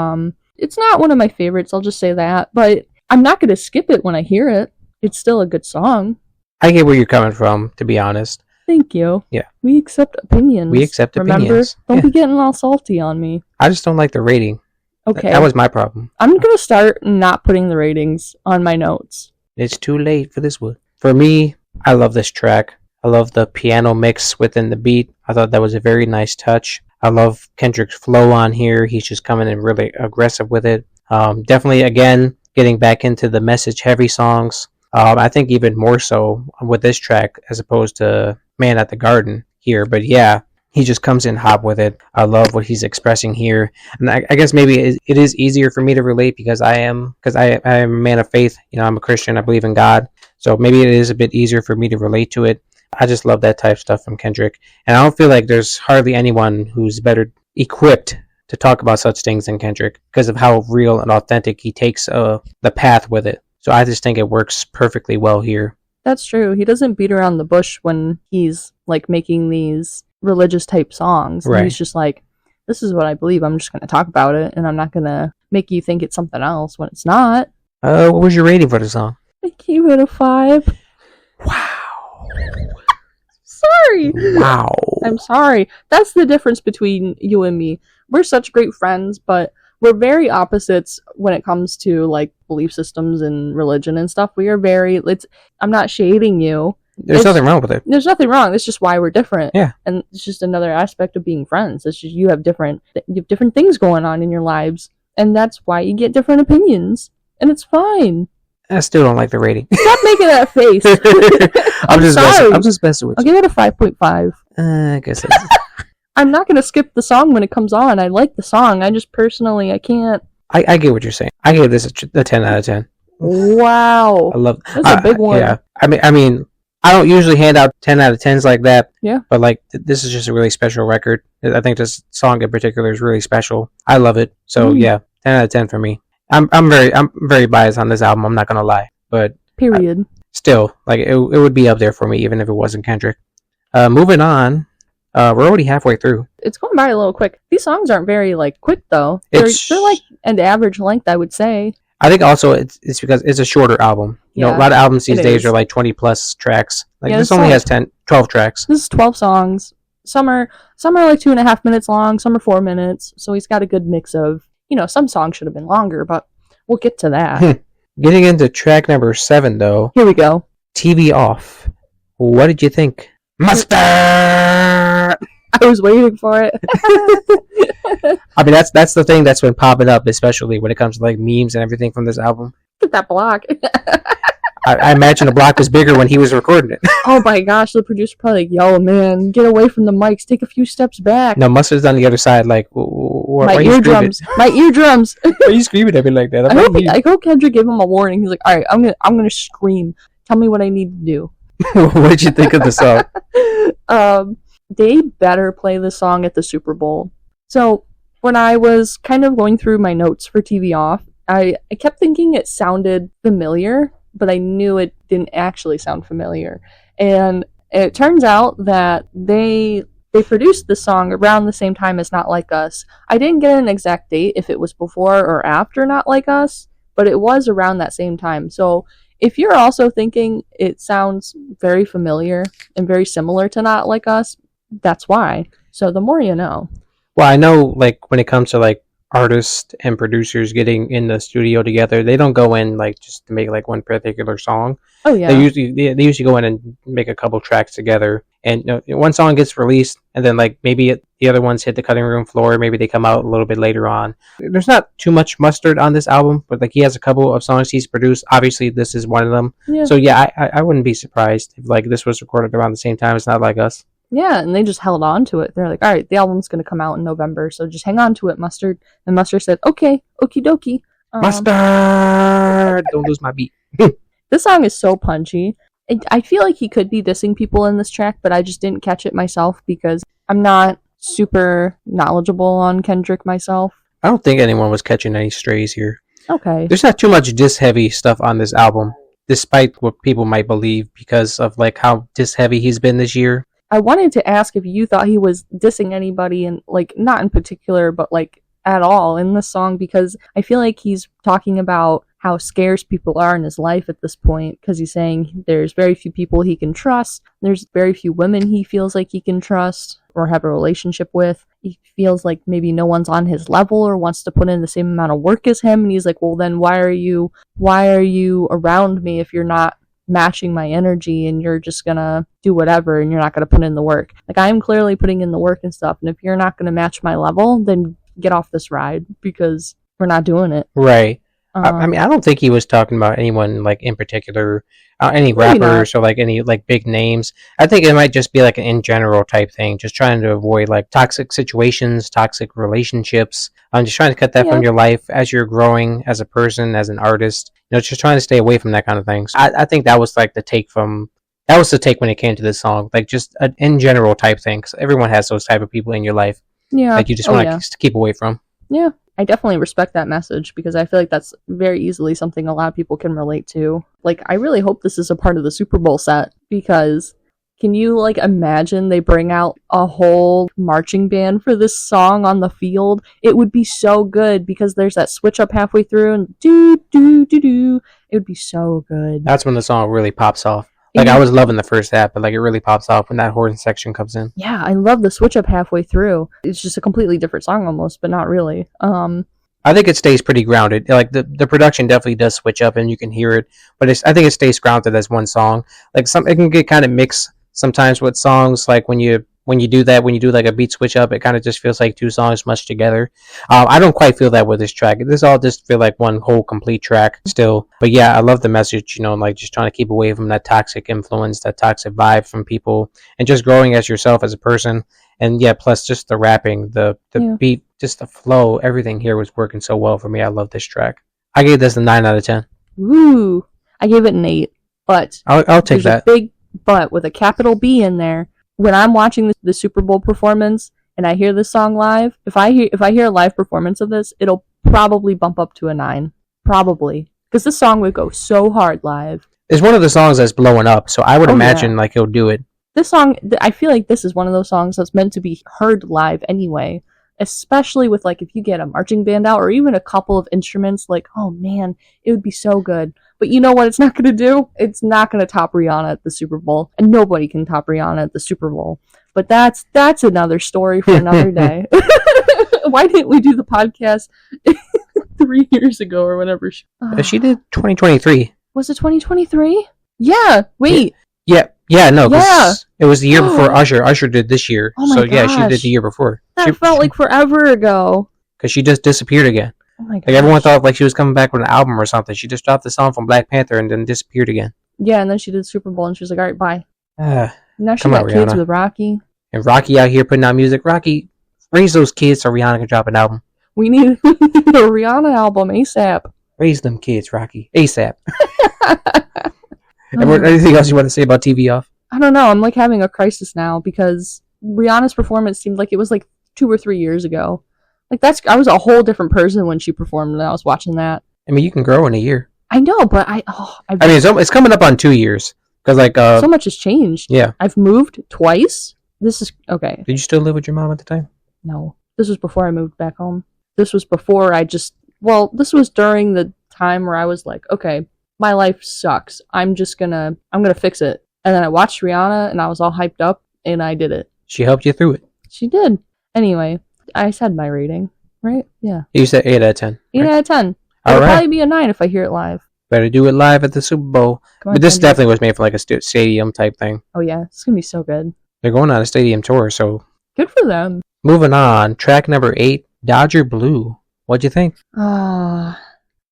it's not one of my favorites, I'll just say that. But I'm not going to skip it when I hear it. It's still a good song. I get where you're coming from, to be honest. Thank you. Yeah. We accept opinions. Remember? Opinions. Don't be getting all salty on me. I just don't like the rating. Okay. That was my problem. I'm going to start not putting the ratings on my notes. It's too late for this one. For me, I love this track. I love the piano mix within the beat. I thought that was a very nice touch. I love Kendrick's flow on here. He's just coming in really aggressive with it. Definitely, again, getting back into the message-heavy songs. I think even more so with this track as opposed to Man at the Garden here. But yeah, he just comes in hot with it. I love what he's expressing here. And I guess maybe it is easier for me to relate because I am a man of faith. You know, I'm a Christian. I believe in God. So maybe it is a bit easier for me to relate to it. I just love that type of stuff from Kendrick. And I don't feel like there's hardly anyone who's better equipped to talk about such things than Kendrick because of how real and authentic he takes the path with it. So I just think it works perfectly well here. That's true. He doesn't beat around the bush when he's like making these religious type songs. Right. He's just like, this is what I believe. I'm just going to talk about it, and I'm not going to make you think it's something else when it's not. What was your rating for the song? I gave it a 5. Wow. Sorry. Wow. I'm sorry. That's the difference between you and me. We're such great friends, but we're very opposites when it comes to like belief systems and religion and stuff. We are very, I'm not shading you. There's nothing wrong with it. There's nothing wrong. It's just why we're different. Yeah. And it's just another aspect of being friends. It's just you have different things going on in your lives, and that's why you get different opinions. And it's fine. I still don't like the rating. Stop making that face. I'm just messing with I'll you. give it a 5.5. I guess that's... I'm not going to skip the song when it comes on. I like the song. I just personally, I can't. I get what you're saying. I gave this a 10 out of 10. Wow. I love. That's a big one. Yeah. I mean, I don't usually hand out 10 out of 10s like that. Yeah. But like, this is just a really special record. I think this song in particular is really special. I love it. So yeah, 10 out of 10 for me. I'm very biased on this album. I'm not gonna lie, but period. Still, like it would be up there for me even if it wasn't Kendrick. Moving on. We're already halfway through. It's going by a little quick. These songs aren't very like quick though. They're like an average length, I would say. I think also it's because it's a shorter album. You know, a lot of albums these days are like 20 plus tracks. Like this only has 12 tracks. This is 12 songs. Some are like 2.5 minutes long. Some are 4 minutes. So he's got a good mix of, you know, some songs should have been longer, but we'll get to that. Getting into track number 7 though. Here we go. TV Off. What did you think? Mustard! I was waiting for it. I mean, that's the thing that's been popping up, especially when it comes to like memes and everything from this album. Look at that block. I imagine the block was bigger when he was recording it. Oh my gosh, the producer probably like, yo man, get away from the mics, take a few steps back. No, Mustard's on the other side, like, why my eardrums. My eardrums. Why are you screaming at me like that? I hope Kendrick gave him a warning. He's like, all right, I'm gonna scream. Tell me what I need to do. What did you think of the song? They better play the song at the Super Bowl. So when I was kind of going through my notes for TV Off, I kept thinking it sounded familiar, but I knew it didn't actually sound familiar. And it turns out that they produced the song around the same time as Not Like Us. I didn't get an exact date if it was before or after Not Like Us, but it was around that same time. So if you're also thinking it sounds very familiar and very similar to Not Like Us, that's why. So the more you know. Well, I know, like, when it comes to, like, artists and producers getting in the studio together, they don't go in, like, just to make, like, one particular song. Oh, yeah. They usually go in and make a couple tracks together. And one song gets released, and then, like, maybe the other ones hit the cutting room floor. Maybe they come out a little bit later on. There's not too much Mustard on this album, but, like, he has a couple of songs he's produced. Obviously, this is one of them. Yeah. So, yeah, I wouldn't be surprised if, like, this was recorded around the same time. It's Not Like Us. Yeah, and they just held on to it. They're like, all right, the album's going to come out in November, so just hang on to it, Mustard. And Mustard said, okay, okie dokie. Mustard! Don't lose my beat. This song is so punchy. I feel like he could be dissing people in this track, but I just didn't catch it myself because I'm not super knowledgeable on Kendrick myself. I don't think anyone was catching any strays here. Okay. There's not too much diss-heavy stuff on this album, despite what people might believe because of like how diss-heavy he's been this year. I wanted to ask if you thought he was dissing anybody, and like not in particular, but like at all in this song, because I feel like he's talking about how scarce people are in his life at this point, because he's saying there's very few people he can trust, there's very few women he feels like he can trust or have a relationship with. He feels like maybe no one's on his level or wants to put in the same amount of work as him, and he's like, well then why are you around me if you're not matching my energy and you're just gonna do whatever and you're not gonna put in the work? Like, I'm clearly putting in the work and stuff, and if you're not gonna match my level, then get off this ride because we're not doing it. Right. I mean, I don't think he was talking about anyone like in particular, any rappers or like any like big names. I think it might just be like an in general type thing, just trying to avoid like toxic situations, toxic relationships. I'm just trying to cut that from your life as you're growing as a person, as an artist. Just trying to stay away from that kind of thing. So I think that was like the take when it came to this song, like just an in general type thing. Because everyone has those type of people in your life, like you just want to keep away from. Yeah. I definitely respect that message because I feel like that's very easily something a lot of people can relate to. Like, I really hope this is a part of the Super Bowl set because can you, like, imagine they bring out a whole marching band for this song on the field? It would be so good because there's that switch up halfway through and do. It would be so good. That's when the song really pops off. Like, I was loving the first half, but like it really pops off when that horn section comes in. Yeah, I love the switch up halfway through. It's just a completely different song almost, but not really. I think it stays pretty grounded. Like the production definitely does switch up and you can hear it, but I think it stays grounded as one song. Like it can get kind of mixed sometimes with songs. Like when you do like a beat switch up, it kind of just feels like two songs mushed together. I don't quite feel that with this track. This all just feel like one whole complete track still. But yeah, I love the message, like just trying to keep away from that toxic influence, that toxic vibe from people, and just growing as yourself as a person. And yeah, plus just the rapping, the beat, just the flow, everything here was working so well for me. I love this track. I gave this a 9 out of 10. Ooh, I gave it an 8. But I'll take that. A big but with a capital B in there. When I'm watching the Super Bowl performance and I hear this song live, if I hear a live performance of this, it'll probably bump up to a 9. Probably. Because this song would go so hard live. It's one of the songs that's blowing up, so I would imagine like he'll do it. This song, I feel like this is one of those songs that's meant to be heard live anyway. Especially with like if you get a marching band out or even a couple of instruments, like, oh man, it would be so good. But you know what it's not going to do? It's not going to top Rihanna at the Super Bowl. And nobody can top Rihanna at the Super Bowl. But that's another story for another day. Why didn't we do the podcast 3 years ago or whatever? She did 2023. Was it 2023? Yeah. Wait. Yeah. No. Yeah. It was the year before Usher. Usher did this year. Oh my so yeah, she did gosh. the year before. That felt like forever ago. Because she just disappeared again. Oh my gosh. Like everyone thought like she was coming back with an album or something. She just dropped the song from Black Panther and then disappeared again. Yeah, and then she did Super Bowl and she was like, all right, bye. Now she come got on, kids Rihanna. with Rocky. And Rocky out here putting out music. Rocky, raise those kids so Rihanna can drop an album. We need a Rihanna album ASAP. Raise them kids, Rocky. ASAP. Anything else you want to say about TV Off? I don't know. I'm like having a crisis now because Rihanna's performance seemed like it was like 2 or 3 years ago. Like I was a whole different person when she performed and I was watching that. I mean, you can grow in a year. I know, but I mean, it's coming up on 2 years. Because like so much has changed. Yeah. I've moved twice. This is okay. Did you still live with your mom at the time? No. This was before I moved back home. This was before this was during the time where I was like, okay, my life sucks. I'm gonna fix it. And then I watched Rihanna and I was all hyped up and I did it. She helped you through it. She did. Anyway, I said my rating, right? Yeah. You said 8 out of 10. 8 out of 10. It'll probably be a 9 if I hear it live. Better do it live at the Super Bowl. But this definitely was made for like a stadium type thing. Oh yeah, it's gonna be so good. They're going on a stadium tour, so good for them. Moving on, track number 8, Dodger Blue. What'd you think?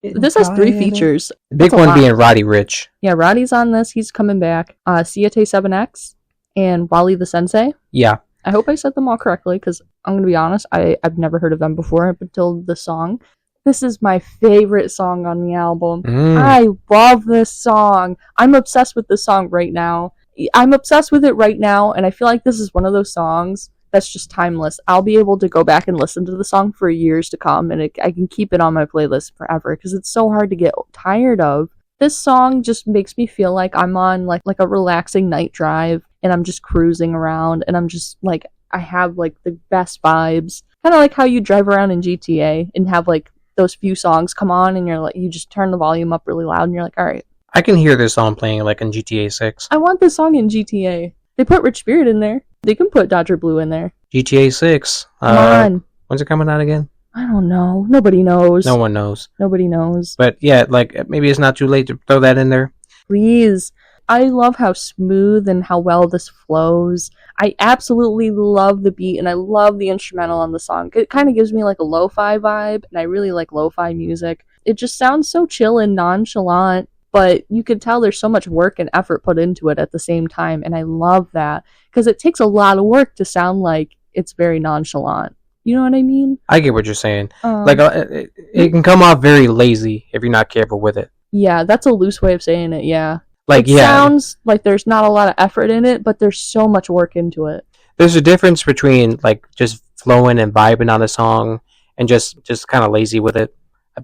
This has 3 features. The big one being Roddy Ricch. Yeah, Roddy's on this. He's coming back. Siete 7X and Wally the Sensei. Yeah. I hope I said them all correctly because I'm gonna be honest, I've never heard of them before up until the song. This is my favorite song on the album. I love this song. I'm obsessed with this song right now. I'm obsessed with it right now, and I feel like this is one of those songs that's just timeless. I'll be able to go back and listen to the song for years to come, and I can keep it on my playlist forever because it's so hard to get tired of. This song just makes me feel like I'm on like a relaxing night drive, and I'm just cruising around, and I'm just like, I have like the best vibes. Kind of like how you drive around in GTA and have like those few songs come on and you're like, you just turn the volume up really loud and you're like, all right. I can hear this song playing like in GTA 6. I want this song in GTA. They put Rich Spirit in there. They can put Dodger Blue in there. GTA 6. Come on. When's it coming out again? I don't know. Nobody knows. No one knows. Nobody knows. But yeah, like maybe it's not too late to throw that in there. Please. I love how smooth and how well this flows. I absolutely love the beat and I love the instrumental on the song. It kind of gives me like a lo-fi vibe, and I really like lo-fi music. It just sounds so chill and nonchalant, but you could tell there's so much work and effort put into it at the same time, and I love that because it takes a lot of work to sound like it's very nonchalant. You know what I mean? I get what you're saying. It can come off very lazy if you're not careful with it. Yeah, that's a loose way of saying it, yeah. Like, it sounds like there's not a lot of effort in it, but there's so much work into it. There's a difference between like just flowing and vibing on a song and just kind of lazy with it.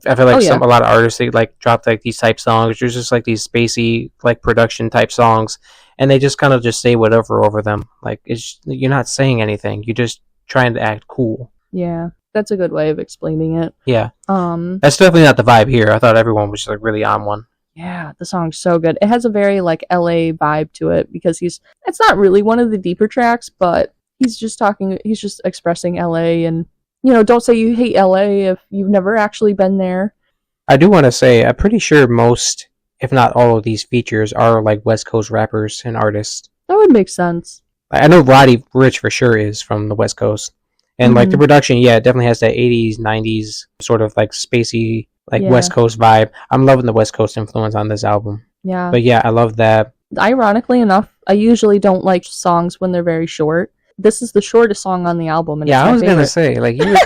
I feel like a lot of artists they like drop like these type songs. There's just like these spacey like production type songs, and they just kind of just say whatever over them. Like you're not saying anything. You're just trying to act cool. Yeah, that's a good way of explaining it. Yeah. That's definitely not the vibe here. I thought everyone was like really on one. Yeah, the song's so good. It has a very like LA vibe to it because it's not really one of the deeper tracks, but he's just expressing LA, and you know, don't say you hate LA if you've never actually been there. I do want to say I'm pretty sure most, if not all of these features are like West Coast rappers and artists. That would make sense. I know Roddy Ricch for sure is from the West Coast. And like the production, yeah, it definitely has that 80s, 90s sort of like spacey like West Coast vibe. I'm loving the West Coast influence on this album. Yeah. But yeah, I love that. Ironically enough, I usually don't like songs when they're very short. This is the shortest song on the album. And yeah, I was going to say, like, you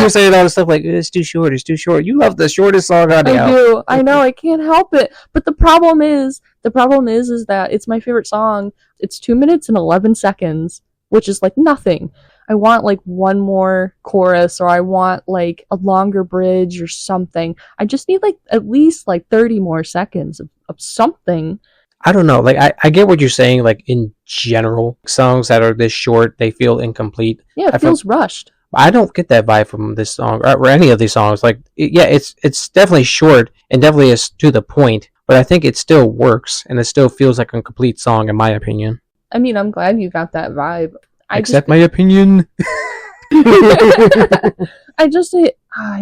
were saying all this stuff like, it's too short, it's too short. You love the shortest song on the album. I do. I know, I can't help it. But the problem is that it's my favorite song. It's 2 minutes and 11 seconds, which is like nothing. I want like one more chorus, or I want like a longer bridge or something. I just need like at least like 30 more seconds of something. I don't know. Like I get what you're saying. Like in general, songs that are this short, they feel incomplete. Yeah, it feels rushed. I don't get that vibe from this song or any of these songs. Like, it's definitely short and definitely is to the point, but I think it still works and it still feels like a complete song in my opinion. I mean, I'm glad you got that vibe. Accept my opinion. I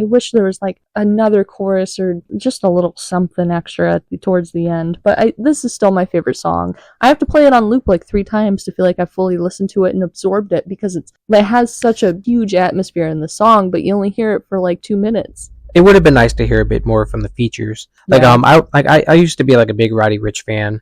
wish there was like another chorus or just a little something extra towards the end. But this is still my favorite song. I have to play it on loop like 3 times to feel like I've fully listened to it and absorbed it because it has such a huge atmosphere in the song, but you only hear it for like 2 minutes. It would have been nice to hear a bit more from the features. Like Yeah. I used to be like a big Roddy Ricch fan.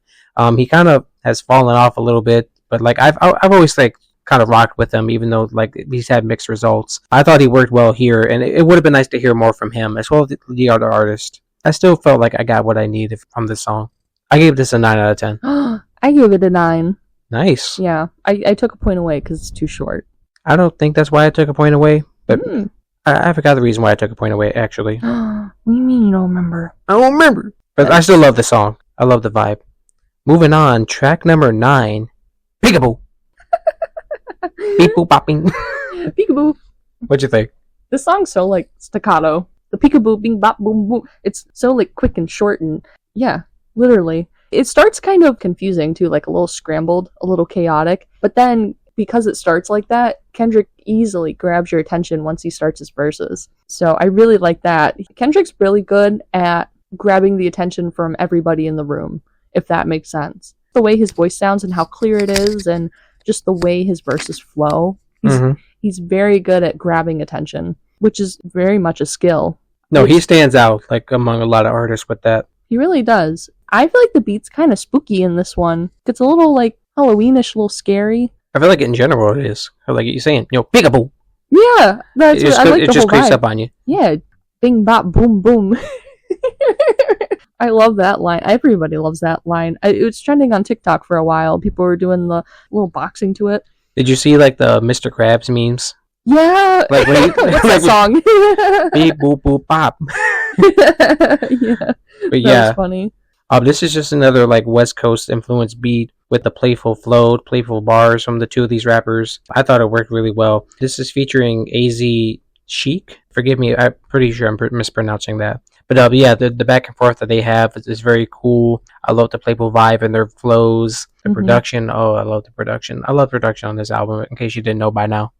He kind of has fallen off a little bit, but like I've always like kind of rocked with him, even though like he's had mixed results. I thought he worked well here, and it would have been nice to hear more from him as well as the other artist. I still felt like I got what I needed from this song. I gave this a 9 out of 10. I gave it a 9. Nice. Yeah, I took a point away because it's too short. I don't think that's why I took a point away, but I forgot the reason why I took a point away, actually. What do you mean you don't remember? I don't remember. But I still love the song. I love the vibe. Moving on, track number 9, Peekaboo. Beep boop bopping. Peekaboo. What'd you think? This song's so like staccato. The peekaboo, bing bop, boom boom. It's so like quick and short and yeah, literally. It starts kind of confusing too, like a little scrambled, a little chaotic. But then because it starts like that, Kendrick easily grabs your attention once he starts his verses. So I really like that. Kendrick's really good at grabbing the attention from everybody in the room, if that makes sense. The way his voice sounds and how clear it is and just the way his verses flow. He's very good at grabbing attention, which is very much a skill. No, he stands out like among a lot of artists with that. He really does. I feel like the beat's kind of spooky in this one. It's a little like Halloweenish, a little scary. I feel like in general it is. Like you're saying, peekaboo. Yeah, that's It what I like. it just creeps up on you. Yeah, bing bop boom boom. I love that line. Everybody loves that line. It was trending on TikTok for a while. People were doing the little boxing to it. Did you see like the Mr. Krabs memes? Yeah. Like when what's that song? Beep boop boop pop. Yeah. But yeah, that's funny. This is just another like West Coast influence beat with the playful flow, playful bars from the two of these rappers. I thought it worked really well. This is featuring AZ Chic. Forgive me, I'm pretty sure I'm mispronouncing that. But yeah, the back and forth that they have is very cool. I love the playful vibe and their flows. The production, I love the production. I love production on this album, in case you didn't know by now.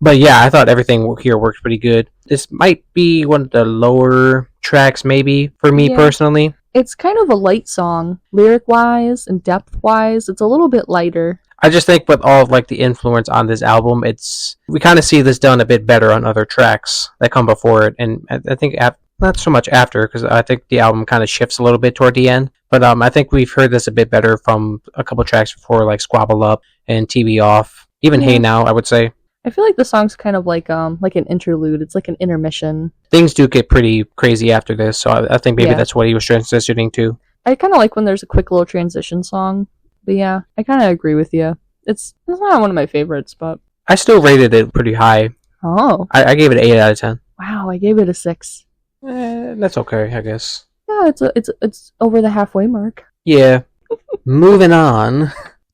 But yeah, I thought everything here works pretty good. This might be one of the lower tracks, maybe, for me personally. It's kind of a light song, lyric-wise and depth-wise. It's a little bit lighter. I just think with all of like the influence on this album, we kind of see this done a bit better on other tracks that come before it, and I think not so much after, because I think the album kind of shifts a little bit toward the end. But I think we've heard this a bit better from a couple tracks before, like Squabble Up and TV Off, even Hey Now, I would say. I feel like the song's kind of like an interlude. It's like an intermission. Things do get pretty crazy after this, so I think maybe that's what he was transitioning to. I kind of like when there's a quick little transition song. But yeah, I kind of agree with you. It's not one of my favorites, but I still rated it pretty high. Oh. I gave it an 8 out of 10. Wow, I gave it a 6. That's okay, I guess. Yeah, it's over the halfway mark. Yeah. Moving on.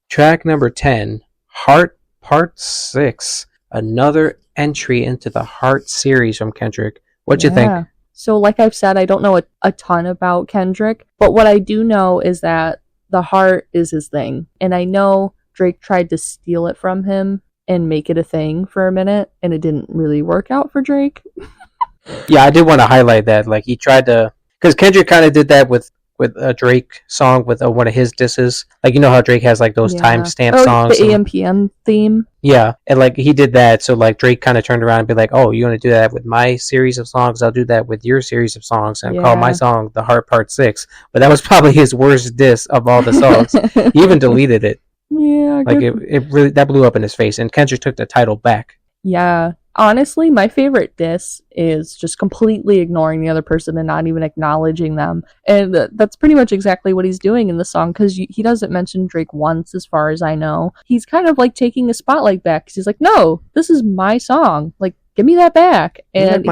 Track number 10, Heart Part 6. Another entry into the Heart series from Kendrick. What'd you think? So like I've said, I don't know a ton about Kendrick, but what I do know is that the heart is his thing. And I know Drake tried to steal it from him and make it a thing for a minute, and it didn't really work out for Drake. Yeah, I did want to highlight that. Like, he tried to... Because Kendrick kind of did that with a Drake song with one of his disses. Like, you know how Drake has, like, those timestamp songs? The AMPM theme? Yeah, and, like, he did that, so, like, Drake kind of turned around and be like, oh, you want to do that with my series of songs? I'll do that with your series of songs, and call my song The Heart Part 6. But that was probably his worst diss of all the songs. He even deleted it. Yeah. Like, it really... That blew up in his face, and Kendrick took the title back. Yeah. Honestly, my favorite diss is just completely ignoring the other person and not even acknowledging them. And that's pretty much exactly what he's doing in the song, because he doesn't mention Drake once, as far as I know. He's kind of like taking a spotlight back, because he's like, no, this is my song. Like, give me that back. And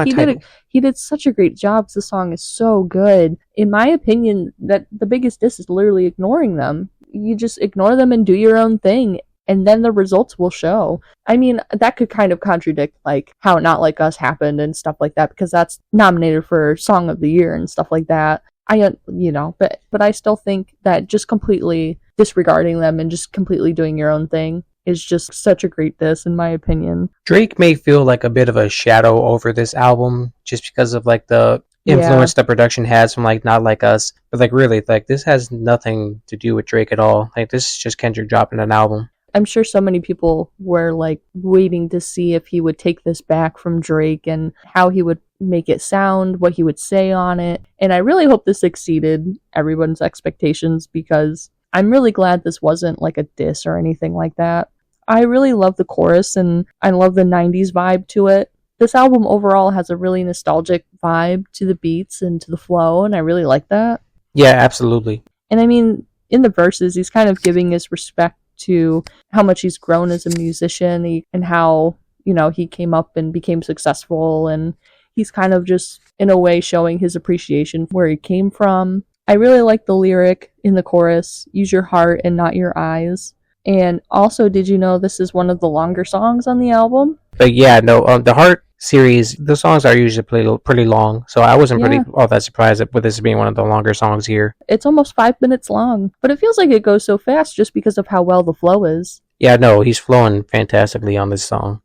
he did such a great job. The song is so good. In my opinion, that the biggest diss is literally ignoring them. You just ignore them and do your own thing, and then the results will show. I mean, that could kind of contradict, like, how Not Like Us happened and stuff like that, because that's nominated for Song of the Year and stuff like that. But I still think that just completely disregarding them and just completely doing your own thing is just such a great diss, in my opinion. Drake may feel like a bit of a shadow over this album just because of like the influence the production has from like Not Like Us, but like really, like this has nothing to do with Drake at all. Like this is just Kendrick dropping an album. I'm sure so many people were like waiting to see if he would take this back from Drake and how he would make it sound, what he would say on it. And I really hope this exceeded everyone's expectations, because I'm really glad this wasn't like a diss or anything like that. I really love the chorus and I love the 90s vibe to it. This album overall has a really nostalgic vibe to the beats and to the flow, and I really like that. Yeah, absolutely. And I mean, in the verses, he's kind of giving his respect to how much he's grown as a musician and how, you know, he came up and became successful, and he's kind of just in a way showing his appreciation for where he came from. I really like the lyric in the chorus, use your heart and not your eyes. And also, did you know this is one of the longer songs on the album? But yeah, no, the Heart series, the songs are usually pretty long, so I wasn't really all that surprised with this being one of the longer songs here. It's almost 5 minutes long, but it feels like it goes so fast just because of how well the flow is. Yeah, no, he's flowing fantastically on this song.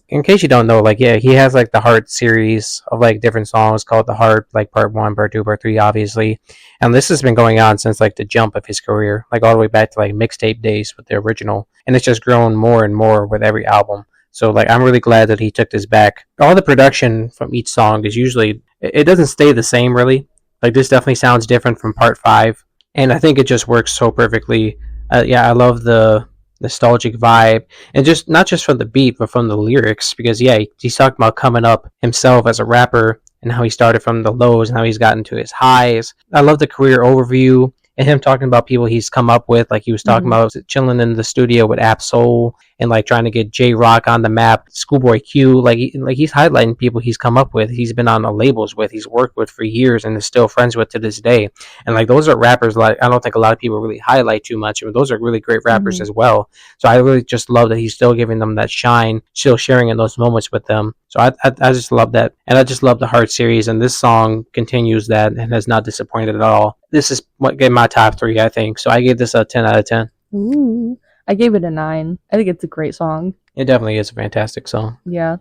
In case you don't know, like, yeah, he has like the Heart series of like different songs called the Heart, like part 1, part 2, part 3, obviously. And this has been going on since like the jump of his career, like all the way back to like mixtape days with the original. And it's just grown more and more with every album. So like I'm really glad that he took this back. All the production from each song is usually, it doesn't stay the same really. Like this definitely sounds different from part 5. And I think it just works so perfectly. Yeah, I love the nostalgic vibe, and just not just from the beat but from the lyrics, because yeah, he's talking about coming up himself as a rapper and how he started from the lows and how he's gotten to his highs. I love the career overview and him talking about people he's come up with, like he was talking about chilling in the studio with Absol and like trying to get J-Rock on the map, Schoolboy Q, like he's highlighting people he's come up with, he's been on the labels with, he's worked with for years and is still friends with to this day. And like those are rappers like I don't think a lot of people really highlight too much, but those are really great rappers as well. So I really just love that he's still giving them that shine, still sharing in those moments with them. So I just love that, and I just love the Heart series, and this song continues that and has not disappointed at all. This is what gave my top 3, I think. So I gave this a 10 out of 10. Ooh, I gave it a 9. I think it's a great song. It definitely is a fantastic song. Yeah.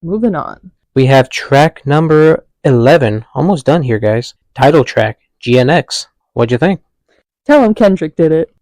Moving on. We have track number 11. Almost done here, guys. Title track, GNX. What'd you think? Tell him Kendrick did it.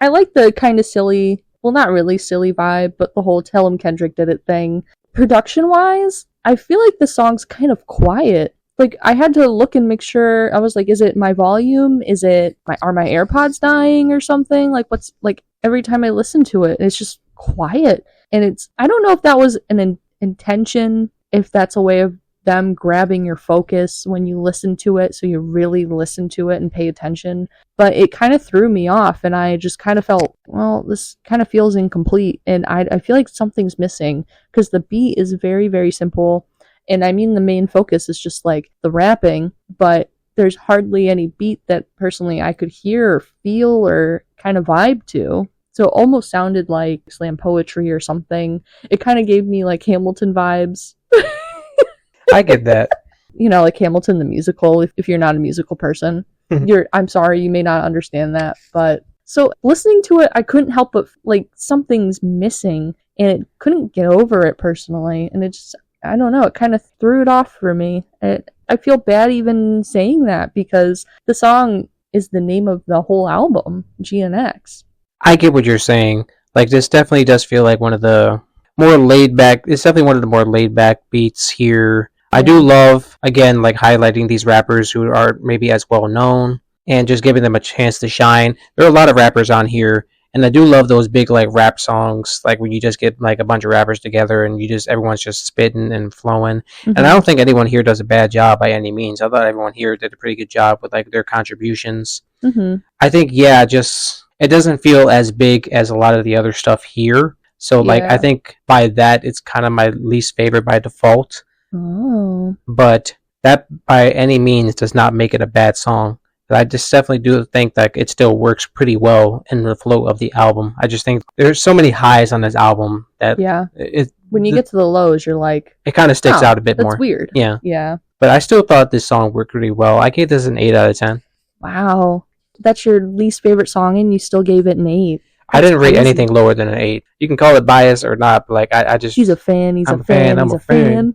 I like the kind of silly, well, not really silly vibe, but the whole Tell him Kendrick did it thing. Production-wise, I feel like the song's kind of quiet. Like, I had to look and make sure. I was like, is it my volume? Are my AirPods dying or something? Like, what's, like, every time I listen to it, it's just quiet. And I don't know if that was an intention, if that's a way of them grabbing your focus when you listen to it, so you really listen to it and pay attention. But it kind of threw me off, and I just kind of felt, well, this kind of feels incomplete, and I feel like something's missing, because the beat is very, very simple, and I mean the main focus is just like the rapping, but there's hardly any beat that personally I could hear or feel or kind of vibe to. So it almost sounded like slam poetry or something. It kind of gave me like Hamilton vibes. I get that. You know, like Hamilton the musical, if you're not a musical person. I'm sorry, you may not understand that. But so listening to it, I couldn't help but like something's missing, and it couldn't get over it personally. And it just, I don't know, it kind of threw it off for me. I feel bad even saying that, because the song is the name of the whole album, GNX. I get what you're saying. Like, this definitely does feel like one of the more laid back, it's definitely one of the more laid back beats here. I do love, again, like highlighting these rappers who are maybe as well known and just giving them a chance to shine. There are a lot of rappers on here, and I do love those big like rap songs, like when you just get like a bunch of rappers together and everyone's just spitting and flowing. And I don't think anyone here does a bad job by any means. I thought everyone here did a pretty good job with like their contributions. I think, yeah, just it doesn't feel as big as a lot of the other stuff here. So like I think by that it's kind of my least favorite by default. But that by any means does not make it a bad song. I just definitely do think that it still works pretty well in the flow of the album. I just think there's so many highs on this album that when you get to the lows, you're like, it kind of sticks out a bit more. That's weird. Yeah. But I still thought this song worked really well. I gave this an 8 out of 10. Wow. That's your least favorite song and you still gave it an 8. I didn't rate crazy. anything lower than an 8. You can call it bias or not, but like I just He's a fan. He's I'm a fan. I'm He's a a fan.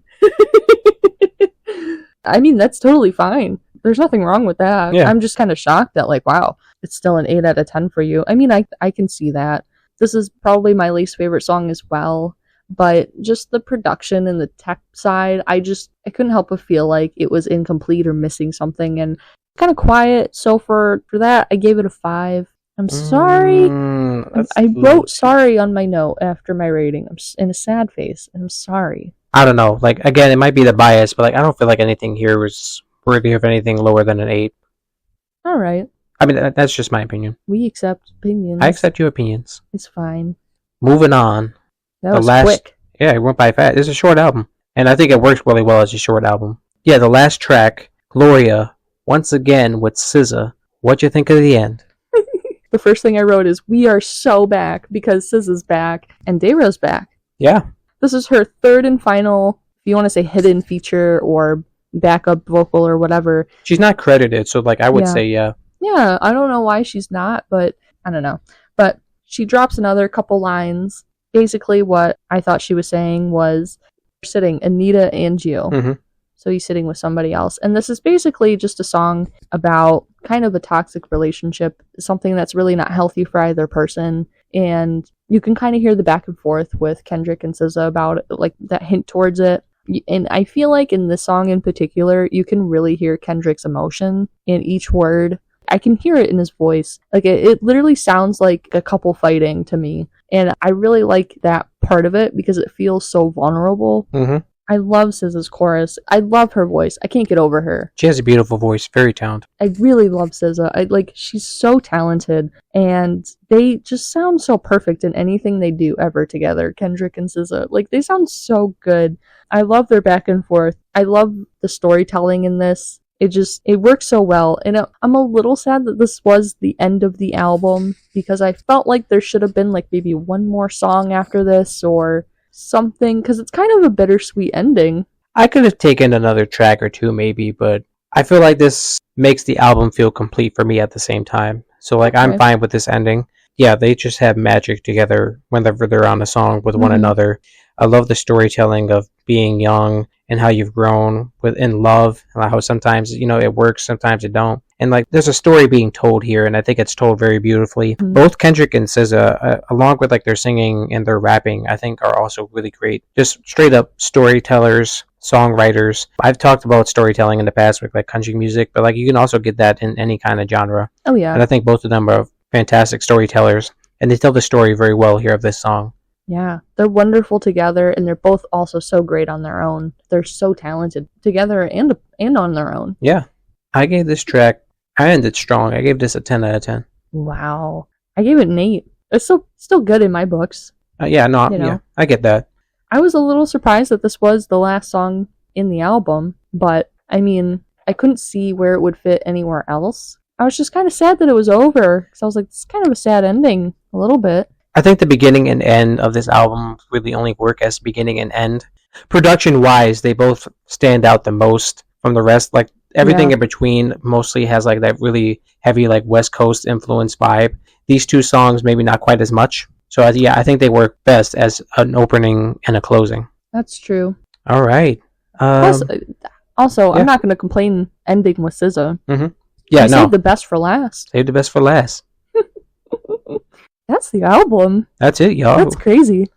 I mean, that's totally fine. There's nothing wrong with that. Yeah. I'm just kind of shocked that, like, wow, it's still an 8 out of 10 for you. I mean, I can see that. This is probably my least favorite song as well, but just the production and the tech side, I couldn't help but feel like it was incomplete or missing something, and kind of quiet. So for that, I gave it a 5. I'm sorry. I wrote sorry on my note after my rating. I'm in a sad face, and I'm sorry. I don't know. Like, again, it might be the bias, but like I don't feel like anything here was worthy of anything lower than an 8. All right. I mean, that's just my opinion. We accept opinions. I accept your opinions. It's fine. Moving on. That was quick. Yeah, it went by fast. It's a short album, and I think it works really well as a short album. Yeah, the last track, Gloria, once again with SZA. What'd you think of the end? The first thing I wrote is, we are so back, because SZA's back and Dayra's back. Yeah. This is her third and final, if you want to say hidden feature or backup vocal or whatever. She's not credited, so like I would say yeah. Yeah, I don't know why she's not, but I don't know. But she drops another couple lines. Basically what I thought she was saying was, sitting Anita and Gio. Mm-hmm. So he's sitting with somebody else. And this is basically just a song about kind of a toxic relationship, something that's really not healthy for either person. And you can kind of hear the back and forth with Kendrick and SZA about it, like that hint towards it. And I feel like in this song in particular, you can really hear Kendrick's emotion in each word. I can hear it in his voice. Like it literally sounds like a couple fighting to me. And I really like that part of it because it feels so vulnerable. Mm-hmm. I love SZA's chorus. I love her voice. I can't get over her. She has a beautiful voice, very talented. I really love SZA. She's so talented, and they just sound so perfect in anything they do ever together, Kendrick and SZA. Like, they sound so good. I love their back and forth. I love the storytelling in this. It works so well, and I'm a little sad that this was the end of the album, because I felt like there should have been, like, maybe one more song after this, or something, because it's kind of a bittersweet ending. I could have taken another track or two maybe, but I feel like this makes the album feel complete for me at the same time. So like, okay. I'm fine with this ending. Yeah, they just have magic together whenever they're on a song with one another. I love the storytelling of being young and how you've grown in love, and how sometimes, it works, sometimes it don't. And like, there's a story being told here, and I think it's told very beautifully. Mm-hmm. Both Kendrick and SZA, along with like their singing and their rapping, I think are also really great. Just straight up storytellers, songwriters. I've talked about storytelling in the past with like country music, but like you can also get that in any kind of genre. Oh yeah. And I think both of them are fantastic storytellers, and they tell the story very well here of this song. Yeah, they're wonderful together, and they're both also so great on their own. They're so talented together and on their own. Yeah. I gave this track, I ended strong. I gave this a 10 out of 10. Wow. I gave it an 8. It's still good in my books. Yeah, I get that. I was a little surprised that this was the last song in the album, but I mean, I couldn't see where it would fit anywhere else. I was just kind of sad that it was over, because I was like, it's kind of a sad ending, a little bit. I think the beginning and end of this album really only work as beginning and end. Production-wise, they both stand out the most from the rest. Like, everything in between mostly has like that really heavy like West Coast influence vibe. These two songs maybe not quite as much. So I think they work best as an opening and a closing. That's true. All right. Also, I'm not going to complain ending with SZA. Mm-hmm. Yeah, Saved the best for last. Saved the best for last. That's the album. That's it, y'all. That's crazy.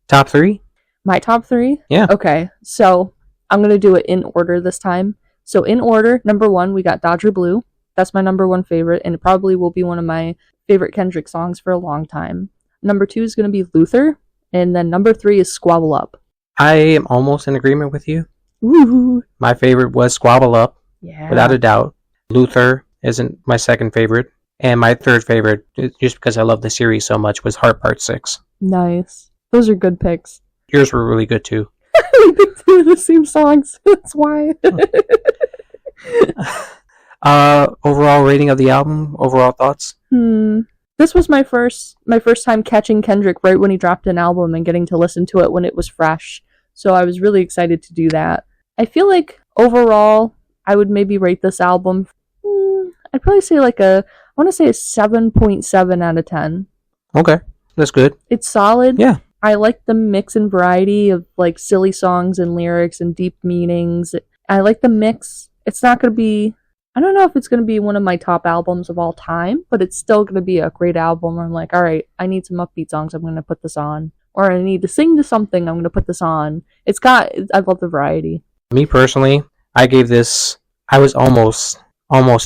Top 3? My top 3? Yeah. Okay, so I'm going to do it in order this time. So in order, number 1, we got Dodger Blue. That's my number 1 favorite, and it probably will be one of my favorite Kendrick songs for a long time. Number 2 is going to be Luther, and then number 3 is Squabble Up. I am almost in agreement with you. Woo! My favorite was Squabble Up, without a doubt. Luther isn't my second favorite. And my third favorite, just because I love the series so much, was Heart Part 6. Nice. Those are good picks. Yours were really good too. We picked 2 of the same songs. That's why. Overall rating of the album, overall thoughts? This was my first time catching Kendrick right when he dropped an album and getting to listen to it when it was fresh. So I was really excited to do that. I feel like overall, I would maybe rate this album, I'd probably say I want to say a 7.7 out of 10. Okay, that's good. It's solid. Yeah. I like the mix and variety of like silly songs and lyrics and deep meanings. I like the mix. It's not going to be, I don't know if it's going to be one of my top albums of all time, but it's still going to be a great album where I'm like, all right, I need some upbeat songs. I'm going to put this on. Or I need to sing to something. I'm going to put this on. I love the variety. Me personally, I gave this, I was almost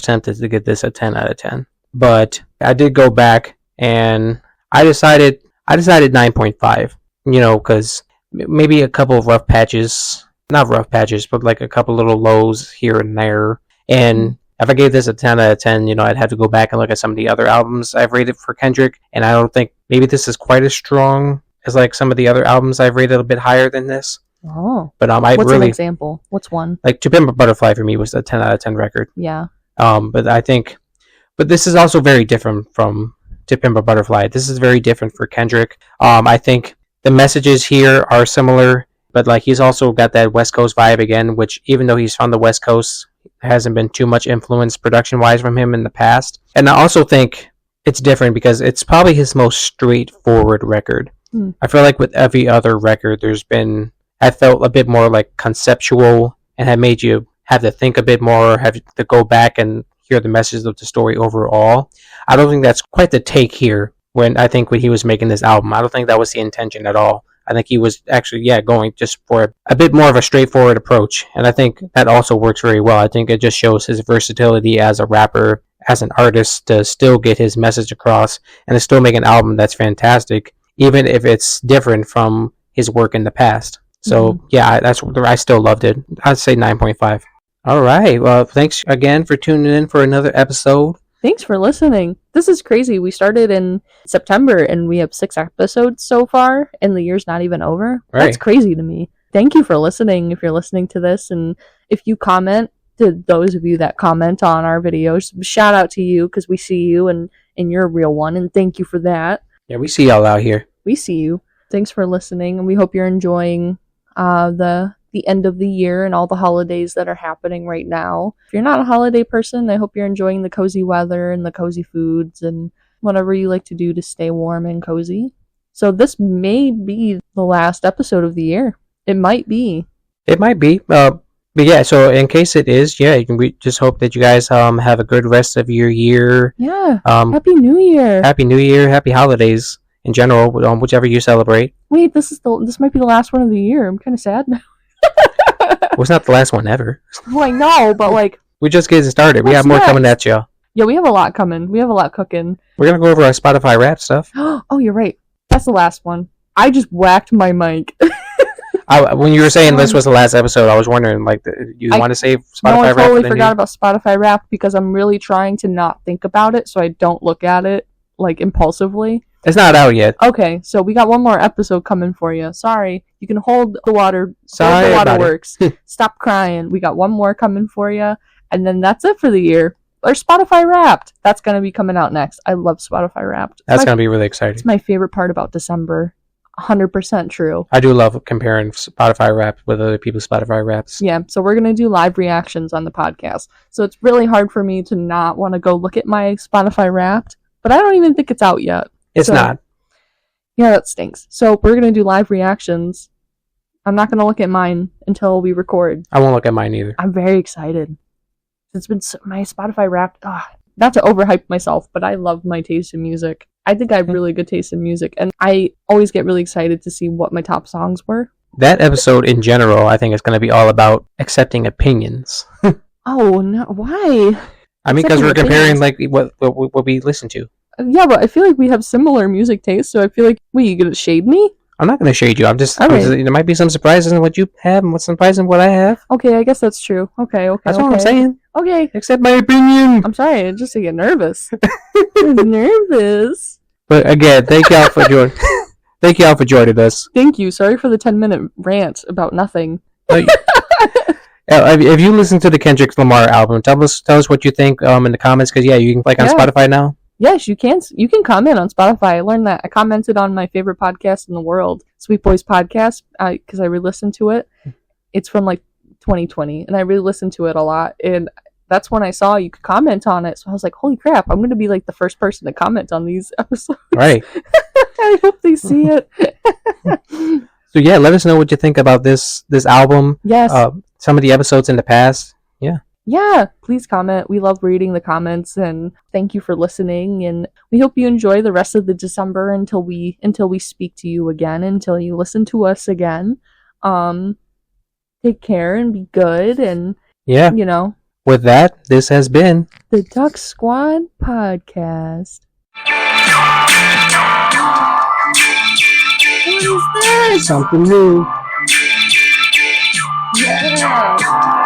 tempted to give this a 10 out of 10. But I did go back and I decided 9.5, because maybe a couple of rough patches, not rough patches, but like a couple little lows here and there. And if I gave this a 10 out of 10, I'd have to go back and look at some of the other albums I've rated for Kendrick. And I don't think maybe this is quite as strong as like some of the other albums I've rated a bit higher than this. Oh. But what's an example? What's one? Like To Pimp a Butterfly for me was a 10 out of 10 record. Yeah. But this is also very different from To Pimp a Butterfly. This is very different for Kendrick. I think the messages here are similar, but like he's also got that West Coast vibe again, which even though he's from the West Coast, hasn't been too much influence production-wise from him in the past. And I also think it's different because it's probably his most straightforward record. I feel like with every other record, I felt a bit more like conceptual and had made you have to think a bit more, have to go back and hear the message of the story overall. I don't think that's quite the take here when he was making this album. I don't think that was the intention at all. I think he was actually, going just for a bit more of a straightforward approach. And I think that also works very well. I think it just shows his versatility as a rapper, as an artist, to still get his message across and to still make an album that's fantastic, even if it's different from his work in the past. So, I still loved it. I'd say 9.5. All right. Well, thanks again for tuning in for another episode. Thanks for listening. This is crazy. We started in September and we have 6 episodes so far and the year's not even over. Right. That's crazy to me. Thank you for listening if you're listening to this. And if you comment, to those of you that comment on our videos, shout out to you because we see you and you're a real one. And thank you for that. Yeah, we see y'all out here. We see you. Thanks for listening. And we hope you're enjoying the end of the year and all the holidays that are happening right now. If you're not a holiday person, I hope you're enjoying the cozy weather and the cozy foods and whatever you like to do to stay warm and cozy. So this may be the last episode of the year. It might be. But yeah, so in case it is, we just hope that you guys have a good rest of your year. Yeah. Happy New Year. Happy New Year. Happy holidays in general, whichever you celebrate. Wait, this might be the last one of the year. I'm kind of sad now. Well, it's not the last one ever. Well, I know, but like... We're just getting started. We have more coming at you. Yeah, we have a lot coming. We have a lot cooking. We're going to go over our Spotify rap stuff. Oh, you're right. That's the last one. I just whacked my mic. When you were saying this was the last episode, I was wondering, like, you want to say Spotify rap? No, I totally forgot about Spotify rap because I'm really trying to not think about it so I don't look at it, like, impulsively. It's not out yet. Okay, so we got one more episode coming for you. Sorry. You can hold the water. Sorry, hold the waterworks. Stop crying. We got one more coming for you. And then that's it for the year. Or Spotify Wrapped. That's going to be coming out next. I love Spotify Wrapped. That's going to be really exciting. It's my favorite part about December. 100% true. I do love comparing Spotify Wrapped with other people's Spotify Wraps. Yeah, so we're going to do live reactions on the podcast. So it's really hard for me to not want to go look at my Spotify Wrapped. But I don't even think it's out yet. It's not. Yeah, that stinks. So we're going to do live reactions. I'm not going to look at mine until we record. I won't look at mine either. I'm very excited. It's been my Spotify Wrapped. Not to overhype myself, but I love my taste in music. I think I have really good taste in music, and I always get really excited to see what my top songs were. That episode in general, I think, is going to be all about accepting opinions. Oh, no. Why? I mean, because we're comparing like what we listen to. Yeah, but I feel like we have similar music tastes, so I feel like, wait, you gonna shade me? I'm not gonna shade you. There might be some surprises in what you have and what's surprising what I have. Okay, I guess that's true. Okay. That's what I'm saying. Okay. Accept my opinion. I'm sorry, I just get nervous. I'm nervous. But again, thank y'all for joining. Thank y'all for joining us. Thank you. Sorry for the 10-minute rant about nothing. If you listen to the Kendrick Lamar album, tell us what you think in the comments, because you can click on Spotify now. Yes, you can. You can comment on Spotify. I learned that. I commented on my favorite podcast in the world, Sweet Boys Podcast, because I re-listened to it. It's from like 2020, and I re-listened to it a lot. And that's when I saw you could comment on it. So I was like, holy crap, I'm going to be like the first person to comment on these episodes. Right. I hope they see it. So yeah, let us know what you think about this album. Yes. Some of the episodes in the past. Yeah, please comment. We love reading the comments, and thank you for listening, and we hope you enjoy the rest of the December until we speak to you again, until you listen to us again. Take care and be good, and yeah, with that, this has been the Duck Squad Podcast. What is this? Something new. Yeah.